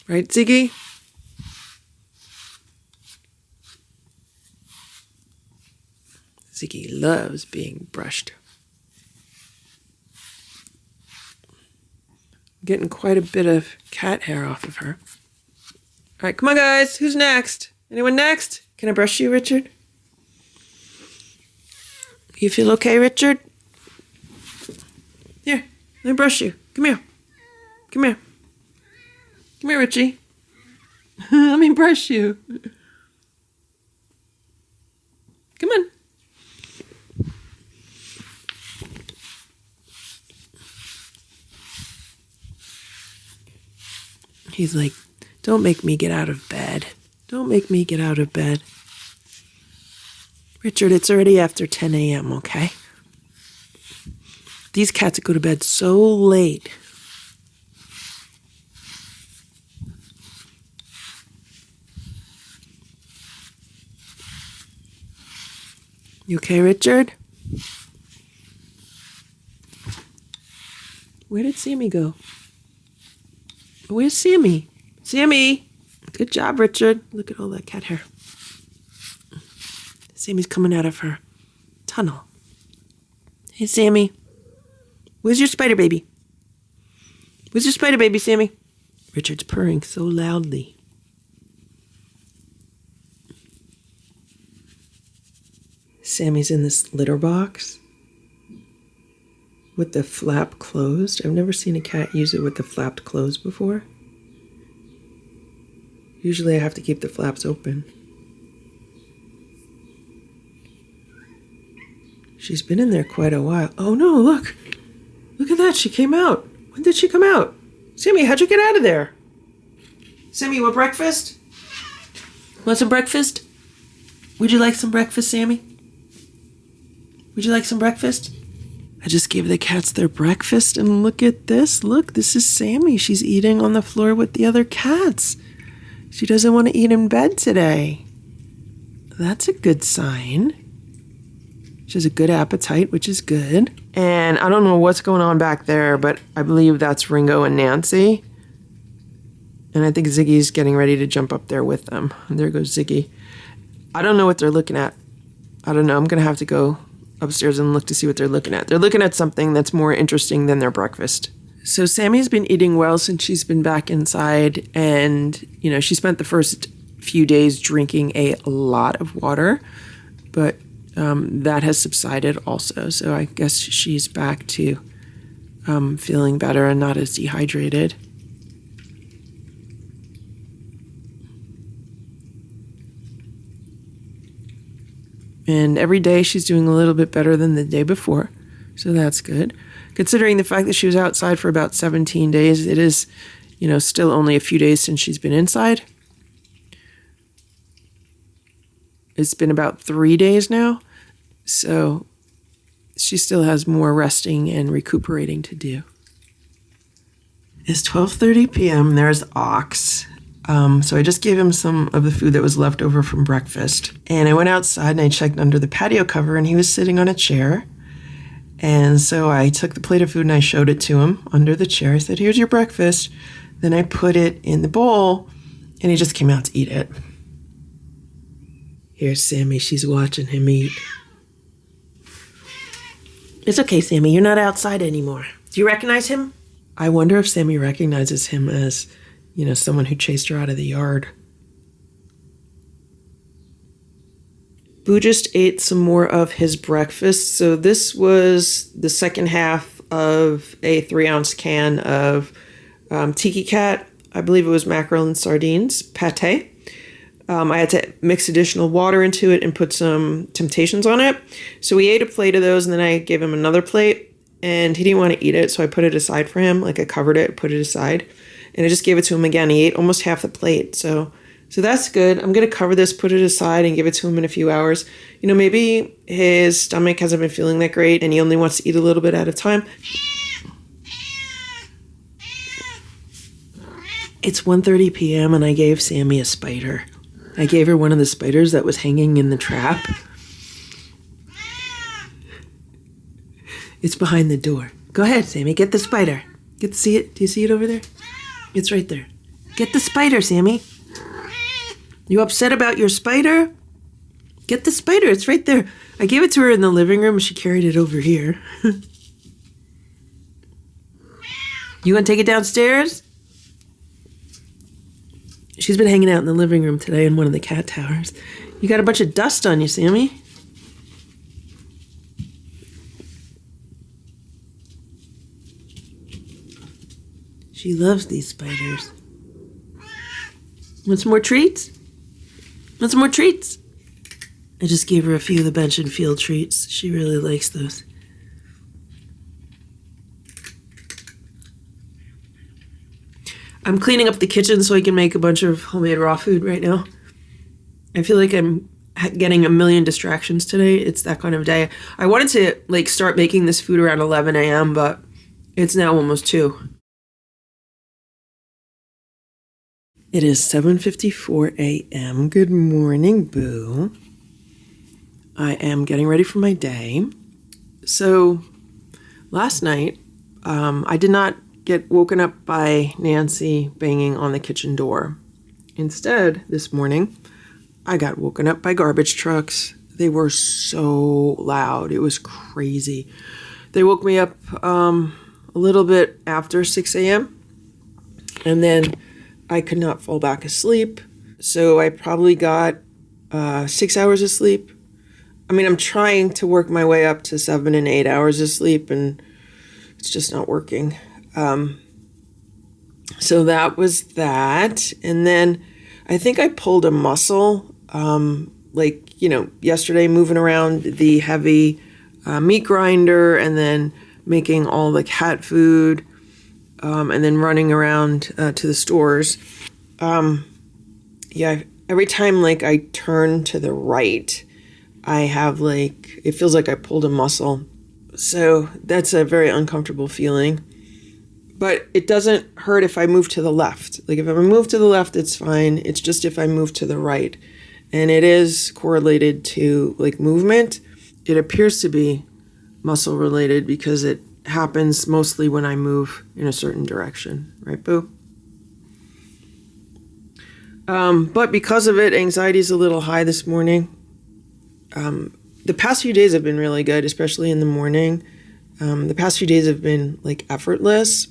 Right, Ziggy? Ziggy loves being brushed. I'm getting quite a bit of cat hair off of her. All right, come on, guys. Who's next? Anyone next? Can I brush you, Richard? You feel okay, Richard? Here, let me brush you. Come here. Come here. Come here, Richie. Let me brush you. Come on. He's like, don't make me get out of bed. Don't make me get out of bed. Richard, it's already after 10 a.m., okay? These cats go to bed so late. You okay, Richard? Where did Sammy go? Where's Sammy? Sammy! Good job, Richard. Look at all that cat hair. Sammy's coming out of her tunnel. Hey, Sammy. Where's your spider baby? Where's your spider baby, Sammy? Richard's purring so loudly. Sammy's in this litter box with the flap closed. I've never seen a cat use it with the flap closed before. Usually I have to keep the flaps open. She's been in there quite a while. Oh no, look. Look at that, she came out. When did she come out? Sammy, how'd you get out of there? Sammy, you want breakfast? Want some breakfast? Would you like some breakfast, Sammy? Would you like some breakfast? I just gave the cats their breakfast, and look at this. Look, this is Sammy. She's eating on the floor with the other cats. She doesn't want to eat in bed today. That's a good sign. She has a good appetite, which is good. And I don't know what's going on back there, but I believe that's Ringo and Nancy. And I think Ziggy's getting ready to jump up there with them. And there goes Ziggy. I don't know what they're looking at. I don't know. I'm going to have to go upstairs and look to see what they're looking at. They're looking at something that's more interesting than their breakfast. So Sammy's been eating well since she's been back inside, and she spent the first few days drinking a lot of water, but that has subsided also. So I guess she's back to feeling better and not as dehydrated. And every day she's doing a little bit better than the day before. So that's good. Considering the fact that she was outside for about 17 days, it is, still only a few days since she's been inside. It's been about 3 days now. So she still has more resting and recuperating to do. It's 12:30 p.m. There's Ox. So I just gave him some of the food that was left over from breakfast. And I went outside and I checked under the patio cover, and he was sitting on a chair. And so I took the plate of food and I showed it to him under the chair. I said, here's your breakfast. Then I put it in the bowl and he just came out to eat it. Here's Sammy. She's watching him eat. It's okay, Sammy. You're not outside anymore. Do you recognize him? I wonder if Sammy recognizes him as, someone who chased her out of the yard. Boo just ate some more of his breakfast. So this was the second half of a 3-ounce can of Tiki Cat. I believe it was mackerel and sardines, pate. I had to mix additional water into it and put some Temptations on it. So we ate a plate of those and then I gave him another plate and he didn't want to eat it. So I put it aside for him. Like I covered it, put it aside and I just gave it to him again. He ate almost half the plate. So that's good. I'm going to cover this, put it aside and give it to him in a few hours. Maybe his stomach hasn't been feeling that great and he only wants to eat a little bit at a time. It's 1:30 p.m. and I gave Sammy a spider. I gave her one of the spiders that was hanging in the trap. It's behind the door. Go ahead, Sammy. Get the spider. Get to see it. Do you see it over there? It's right there. Get the spider, Sammy. You upset about your spider? Get the spider. It's right there. I gave it to her in the living room. She carried it over here. You want to take it downstairs? She's been hanging out in the living room today in one of the cat towers. You got a bunch of dust on you, Sammy. She loves these spiders. Want some more treats? Want some more treats? I just gave her a few of the bench and field treats. She really likes those. I'm cleaning up the kitchen so I can make a bunch of homemade raw food right now. I feel like I'm getting a million distractions today. It's that kind of day. I wanted to start making this food around 11 a.m., but it's now almost 2. It is 7:54 a.m. Good morning, Boo. I am getting ready for my day. So last night, I did not get woken up by Nancy banging on the kitchen door. Instead, this morning, I got woken up by garbage trucks. They were so loud. It was crazy. They woke me up a little bit after 6 a.m. and then I could not fall back asleep. So I probably got 6 hours of sleep. I'm trying to work my way up to 7 and 8 hours of sleep and it's just not working. So that was that. And then I think I pulled a muscle, yesterday moving around the heavy meat grinder and then making all the cat food, and then running around to the stores. Every time I turn to the right, I have it feels like I pulled a muscle. So that's a very uncomfortable feeling. But it doesn't hurt if I move to the left. If I move to the left, it's fine. It's just if I move to the right. And it is correlated to movement. It appears to be muscle related because it happens mostly when I move in a certain direction. Right, Boo? But because of it, anxiety is a little high this morning. The past few days have been really good, especially in the morning. The past few days have been effortless.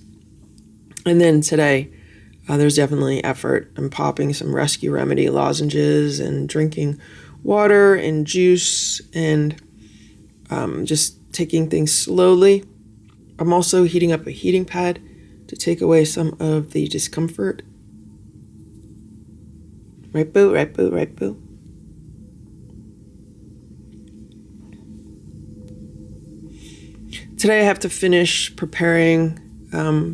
And then today, there's definitely effort. I'm popping some Rescue Remedy lozenges and drinking water and juice and just taking things slowly. I'm also heating up a heating pad to take away some of the discomfort. Right, Boo? Right, Boo? Right, Boo? Today I have to finish preparing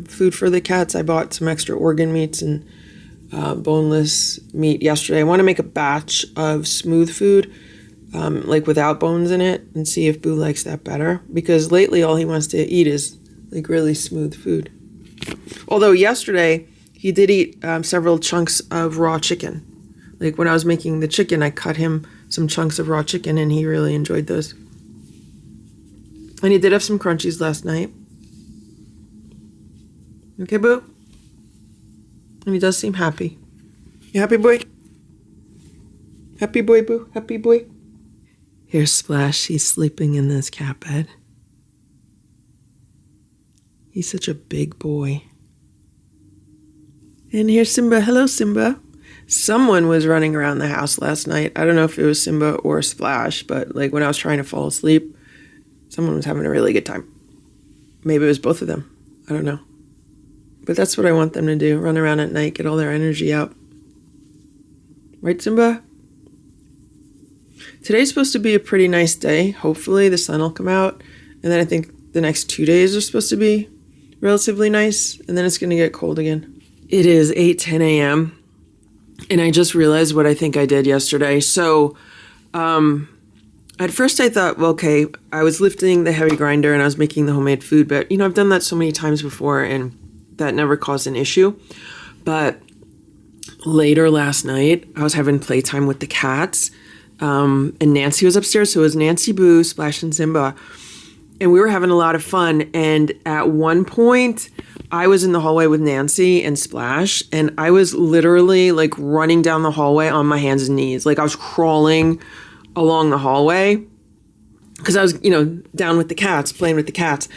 food for the cats. I bought some extra organ meats and boneless meat yesterday. I want to make a batch of smooth food, without bones in it, and see if Boo likes that better. Because lately all he wants to eat is really smooth food. Although yesterday he did eat several chunks of raw chicken. When I was making the chicken, I cut him some chunks of raw chicken and he really enjoyed those. And he did have some crunchies last night. Okay, boo? And he does seem happy. You happy, boy? Happy boy, boo? Happy boy? Here's Splash. He's sleeping in this cat bed. He's such a big boy. And here's Simba. Hello, Simba. Someone was running around the house last night. I don't know if it was Simba or Splash, but like when I was trying to fall asleep, someone was having a really good time. Maybe it was both of them. I don't know. But that's what I want them to do. Run around at night, get all their energy out. Right, Simba? Today's supposed to be a pretty nice day. Hopefully the sun will come out. And then I think the next 2 days are supposed to be relatively nice. And then it's going to get cold again. It is 8:10 a.m. And I just realized what I think I did yesterday. So at first I thought, well, okay, I was lifting the heavy grinder and I was making the homemade food. But, I've done that so many times before and that never caused an issue. But later last night, I was having playtime with the cats. And Nancy was upstairs. So it was Nancy, Boo, Splash, and Simba. And we were having a lot of fun. And at one point, I was in the hallway with Nancy and Splash. And I was literally like running down the hallway on my hands and knees. Like I was crawling along the hallway. Because I was, down with the cats, playing with the cats.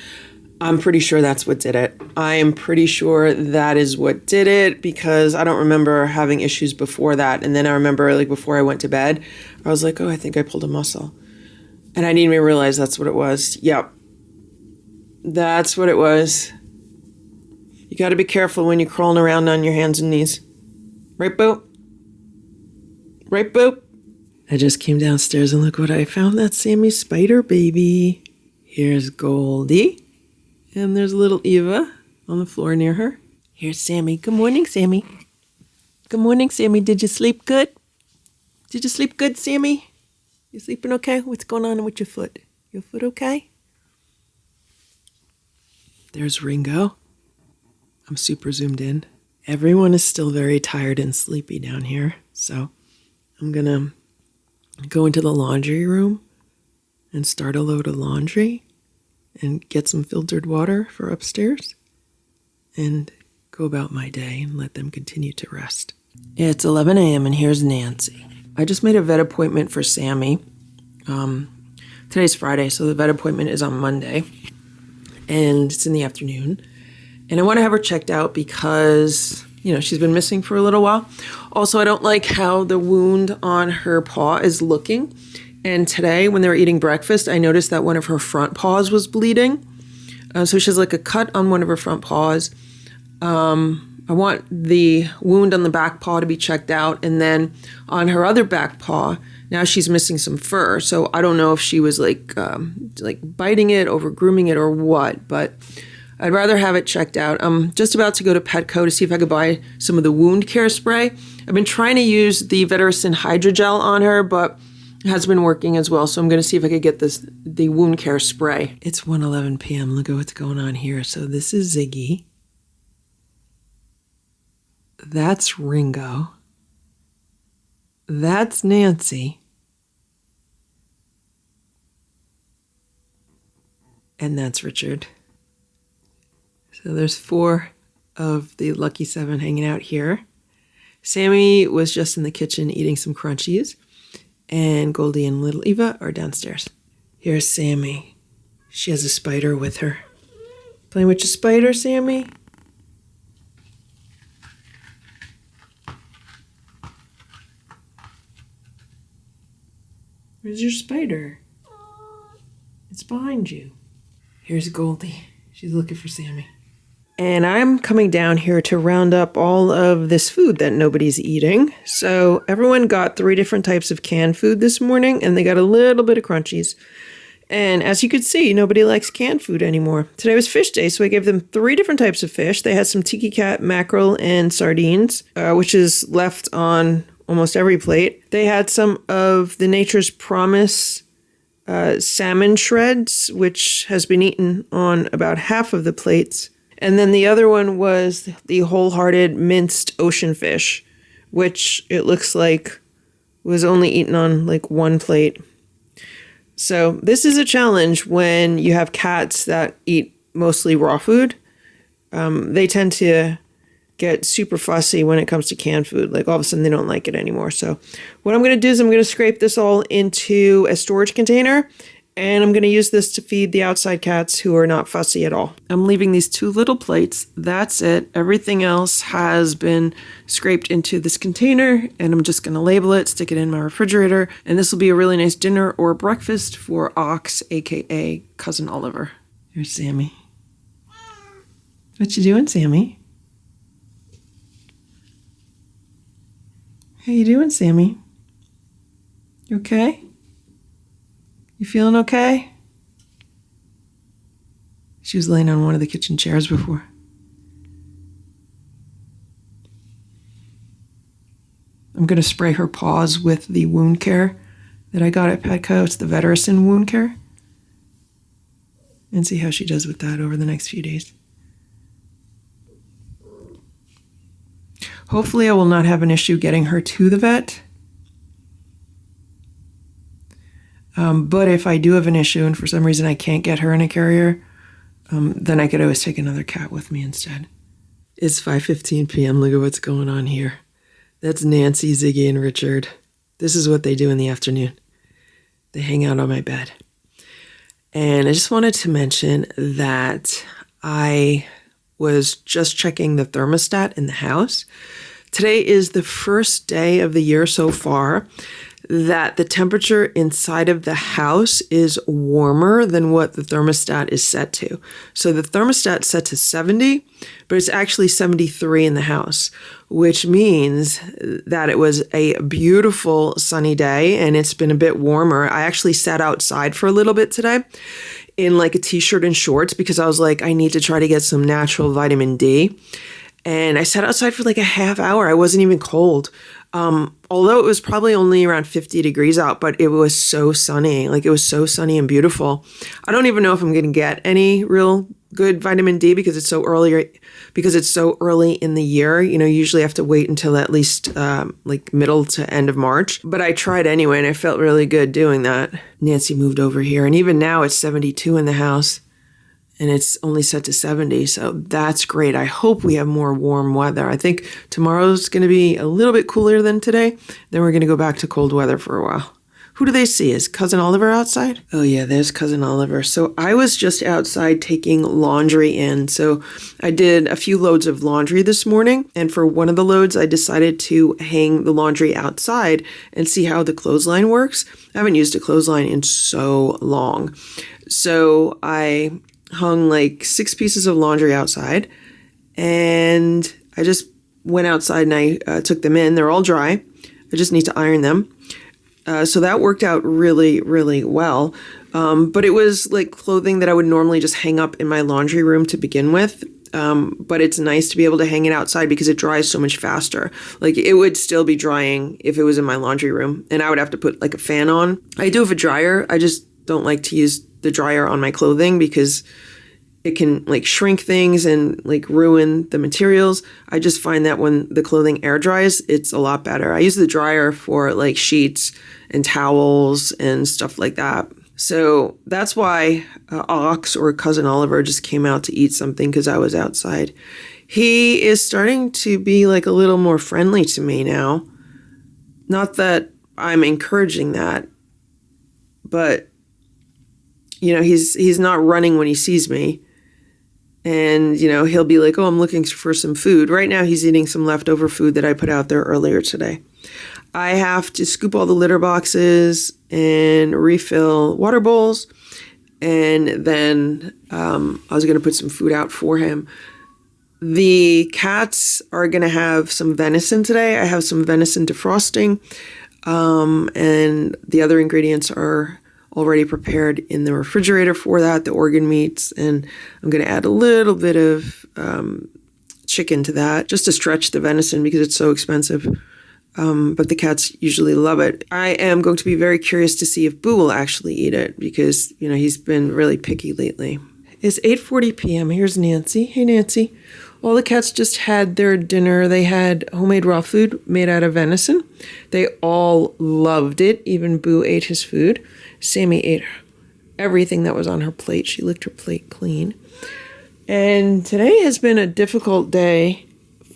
I'm pretty sure that's what did it. I am pretty sure that is what did it because I don't remember having issues before that. And then I remember like before I went to bed, I was like, oh, I think I pulled a muscle. And I didn't even realize that's what it was. Yep. That's what it was. You got to be careful when you're crawling around on your hands and knees. Right, Boo? Right, Boo? I just came downstairs and look what I found. That's Sammy's spider baby. Here's Goldie. And there's little Eva on the floor near her. Here's Sammy. Good morning, Sammy. Good morning, Sammy. Did you sleep good? Did you sleep good, Sammy? You sleeping okay? What's going on with your foot? Your foot okay? There's Ringo. I'm super zoomed in. Everyone is still very tired and sleepy down here. So I'm going to go into the laundry room and start a load of laundry. And get some filtered water for upstairs and go about my day and let them continue to rest. It's 11 a.m. and here's Nancy. I just made a vet appointment for Sammy. Today's Friday, so the vet appointment is on Monday. And it's in the afternoon. And I want to have her checked out because, she's been missing for a little while. Also, I don't like how the wound on her paw is looking. And today, when they were eating breakfast, I noticed that one of her front paws was bleeding. So she has like a cut on one of her front paws. I want the wound on the back paw to be checked out. And then on her other back paw, now she's missing some fur. So I don't know if she was like biting it, over grooming it, or what. But I'd rather have it checked out. I'm just about to go to Petco to see if I could buy some of the wound care spray. I've been trying to use the Vetericyn Hydrogel on her, but has been working as well, so I'm going to see if I could get the wound care spray. It's 1:11 p.m. Look at what's going on here. So this is Ziggy. That's Ringo. That's Nancy. And that's Richard. So there's 4 of the lucky 7 hanging out here. Sammy was just in the kitchen eating some crunchies. And Goldie and little Eva are downstairs. Here's Sammy. She has a spider with her. Playing with your spider, Sammy? Where's your spider? It's behind you. Here's Goldie. She's looking for Sammy. And I'm coming down here to round up all of this food that nobody's eating. So everyone got 3 different types of canned food this morning, and they got a little bit of crunchies. And as you could see, nobody likes canned food anymore. Today was fish day, so I gave them 3 different types of fish. They had some tiki cat, mackerel, and sardines, which is left on almost every plate. They had some of the Nature's Promise salmon shreds, which has been eaten on about half of the plates. And then the other one was the wholehearted minced ocean fish, which it looks like was only eaten on like 1 plate. So this is a challenge when you have cats that eat mostly raw food. They tend to get super fussy when it comes to canned food. Like all of a sudden they don't like it anymore. So what I'm going to do is I'm going to scrape this all into a storage container, and I'm going to use this to feed the outside cats who are not fussy at all. I'm leaving these 2 little plates. That's it. Everything else has been scraped into this container, and I'm just going to label it, stick it in my refrigerator, and this will be a really nice dinner or breakfast for Ox, aka Cousin Oliver. Here's Sammy. What you doing, Sammy? How you doing, Sammy? You okay? You feeling okay? She was laying on one of the kitchen chairs before. I'm going to spray her paws with the wound care that I got at Petco. It's the Vetericin wound care. And see how she does with that over the next few days. Hopefully I will not have an issue getting her to the vet. But if I do have an issue and for some reason I can't get her in a carrier, then I could always take another cat with me instead. It's 5:15 p.m. Look at what's going on here. That's Nancy, Ziggy, and Richard. This is what they do in the afternoon. They hang out on my bed. And I just wanted to mention that I was just checking the thermostat in the house. Today is the first day of the year so far that the temperature inside of the house is warmer than what the thermostat is set to. So the thermostat's set to 70, but it's actually 73 in the house, which means that it was a beautiful sunny day and it's been a bit warmer. I actually sat outside for a little bit today in like a t-shirt and shorts because I was like, I need to try to get some natural vitamin D. And I sat outside for like a half hour. I wasn't even cold. Although it was probably only around 50 degrees out, but it was so sunny. Like it was so sunny and beautiful. I don't even know if I'm going to get any real good vitamin D because it's so early in the year. You know, you usually have to wait until at least like middle to end of March. But I tried anyway, and I felt really good doing that. Nancy moved over here, and even now it's 72 in the house. And it's only set to 70, so that's great. I hope we have more warm weather. I think tomorrow's going to be a little bit cooler than today. Then we're going to go back to cold weather for a while. Who do they see? Is Cousin Oliver outside? Oh yeah, there's Cousin Oliver. So I was just outside taking laundry in. So I did a few loads of laundry this morning. And for one of the loads, I decided to hang the laundry outside and see how the clothesline works. I haven't used a clothesline in so long. So I hung like 6 pieces of laundry outside, and I just went outside and I took them in. They're all dry. I just need to iron them. So that worked out really, really well. But it was like clothing that I would normally just hang up in my laundry room to begin with. But it's nice to be able to hang it outside because it dries so much faster. Like it would still be drying if it was in my laundry room, and I would have to put like a fan on. I do have a dryer. I just don't like to use the dryer on my clothing because it can like shrink things and like ruin the materials. I just find that when the clothing air dries, it's a lot better. I use the dryer for like sheets and towels and stuff like that. So that's why Ox or Cousin Oliver just came out to eat something because I was outside. He is starting to be like a little more friendly to me now. Not that I'm encouraging that, but you know, he's not running when he sees me. And, you know, he'll be like, oh, I'm looking for some food. Right now, he's eating some leftover food that I put out there earlier today. I have to scoop all the litter boxes and refill water bowls. And then I was going to put some food out for him. The cats are going to have some venison today. I have some venison defrosting. And the other ingredients are already prepared in the refrigerator for that, the organ meats, and I'm going to add a little bit of chicken to that just to stretch the venison because it's so expensive. But the cats usually love it. I am going to be very curious to see if Boo will actually eat it because, you know, he's been really picky lately. It's 8:40 p.m. Here's Nancy. Hey, Nancy. All the cats just had their dinner. They had homemade raw food made out of venison. They all loved it. Even Boo ate his food. Sammy ate everything that was on her plate. She licked her plate clean. And today has been a difficult day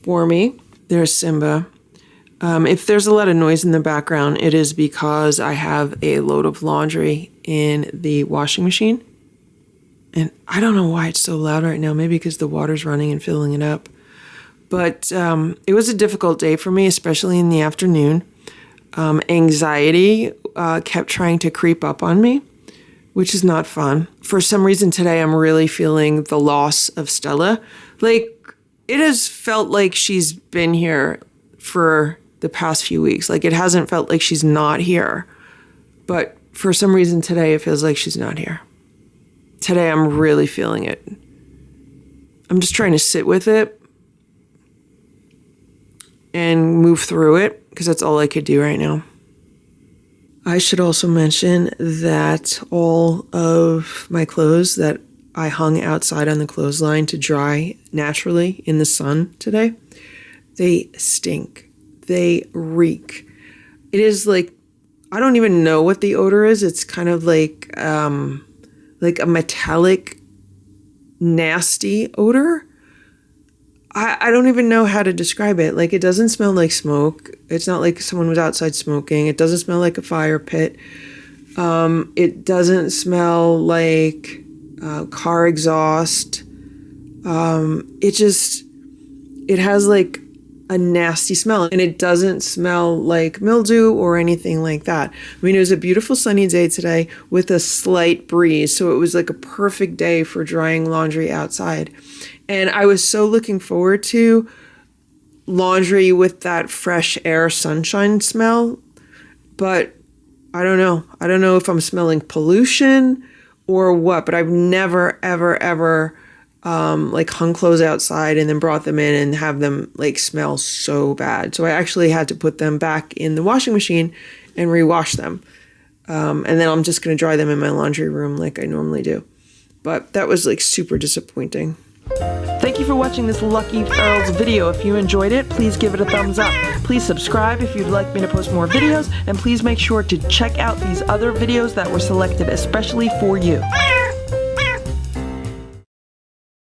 for me. There's Simba. If there's a lot of noise in the background, it is because I have a load of laundry in the washing machine. And I don't know why it's so loud right now. Maybe because the water's running and filling it up. But it was a difficult day for me, especially in the afternoon. Anxiety kept trying to creep up on me, which is not fun. For some reason today, I'm really feeling the loss of Stella. Like, it has felt like she's been here for the past few weeks. Like, it hasn't felt like she's not here. But for some reason today, it feels like she's not here. Today, I'm really feeling it. I'm just trying to sit with it and move through it because that's all I could do right now. I should also mention that all of my clothes that I hung outside on the clothesline to dry naturally in the sun today, they stink. They reek. It is like, I don't even know what the odor is. It's kind of like a metallic, nasty odor. I don't even know how to describe it. Like, it doesn't smell like smoke. It's not like someone was outside smoking. It doesn't smell like a fire pit. It doesn't smell like car exhaust. It has like a nasty smell, and it doesn't smell like mildew or anything like that. I mean, it was a beautiful sunny day today with a slight breeze, so it was like a perfect day for drying laundry outside. And I was so looking forward to laundry with that fresh air sunshine smell, but I don't know. I don't know if I'm smelling pollution or what, but I've never, ever like hung clothes outside and then brought them in and have them like smell so bad. So I actually had to put them back in the washing machine and rewash them. And then I'm just going to dry them in my laundry room like I normally do. But that was like super disappointing. Thank you for watching this Lucky Ferals video. If you enjoyed it, please give it a thumbs up. Please subscribe if you'd like me to post more videos, and please make sure to check out these other videos that were selected especially for you.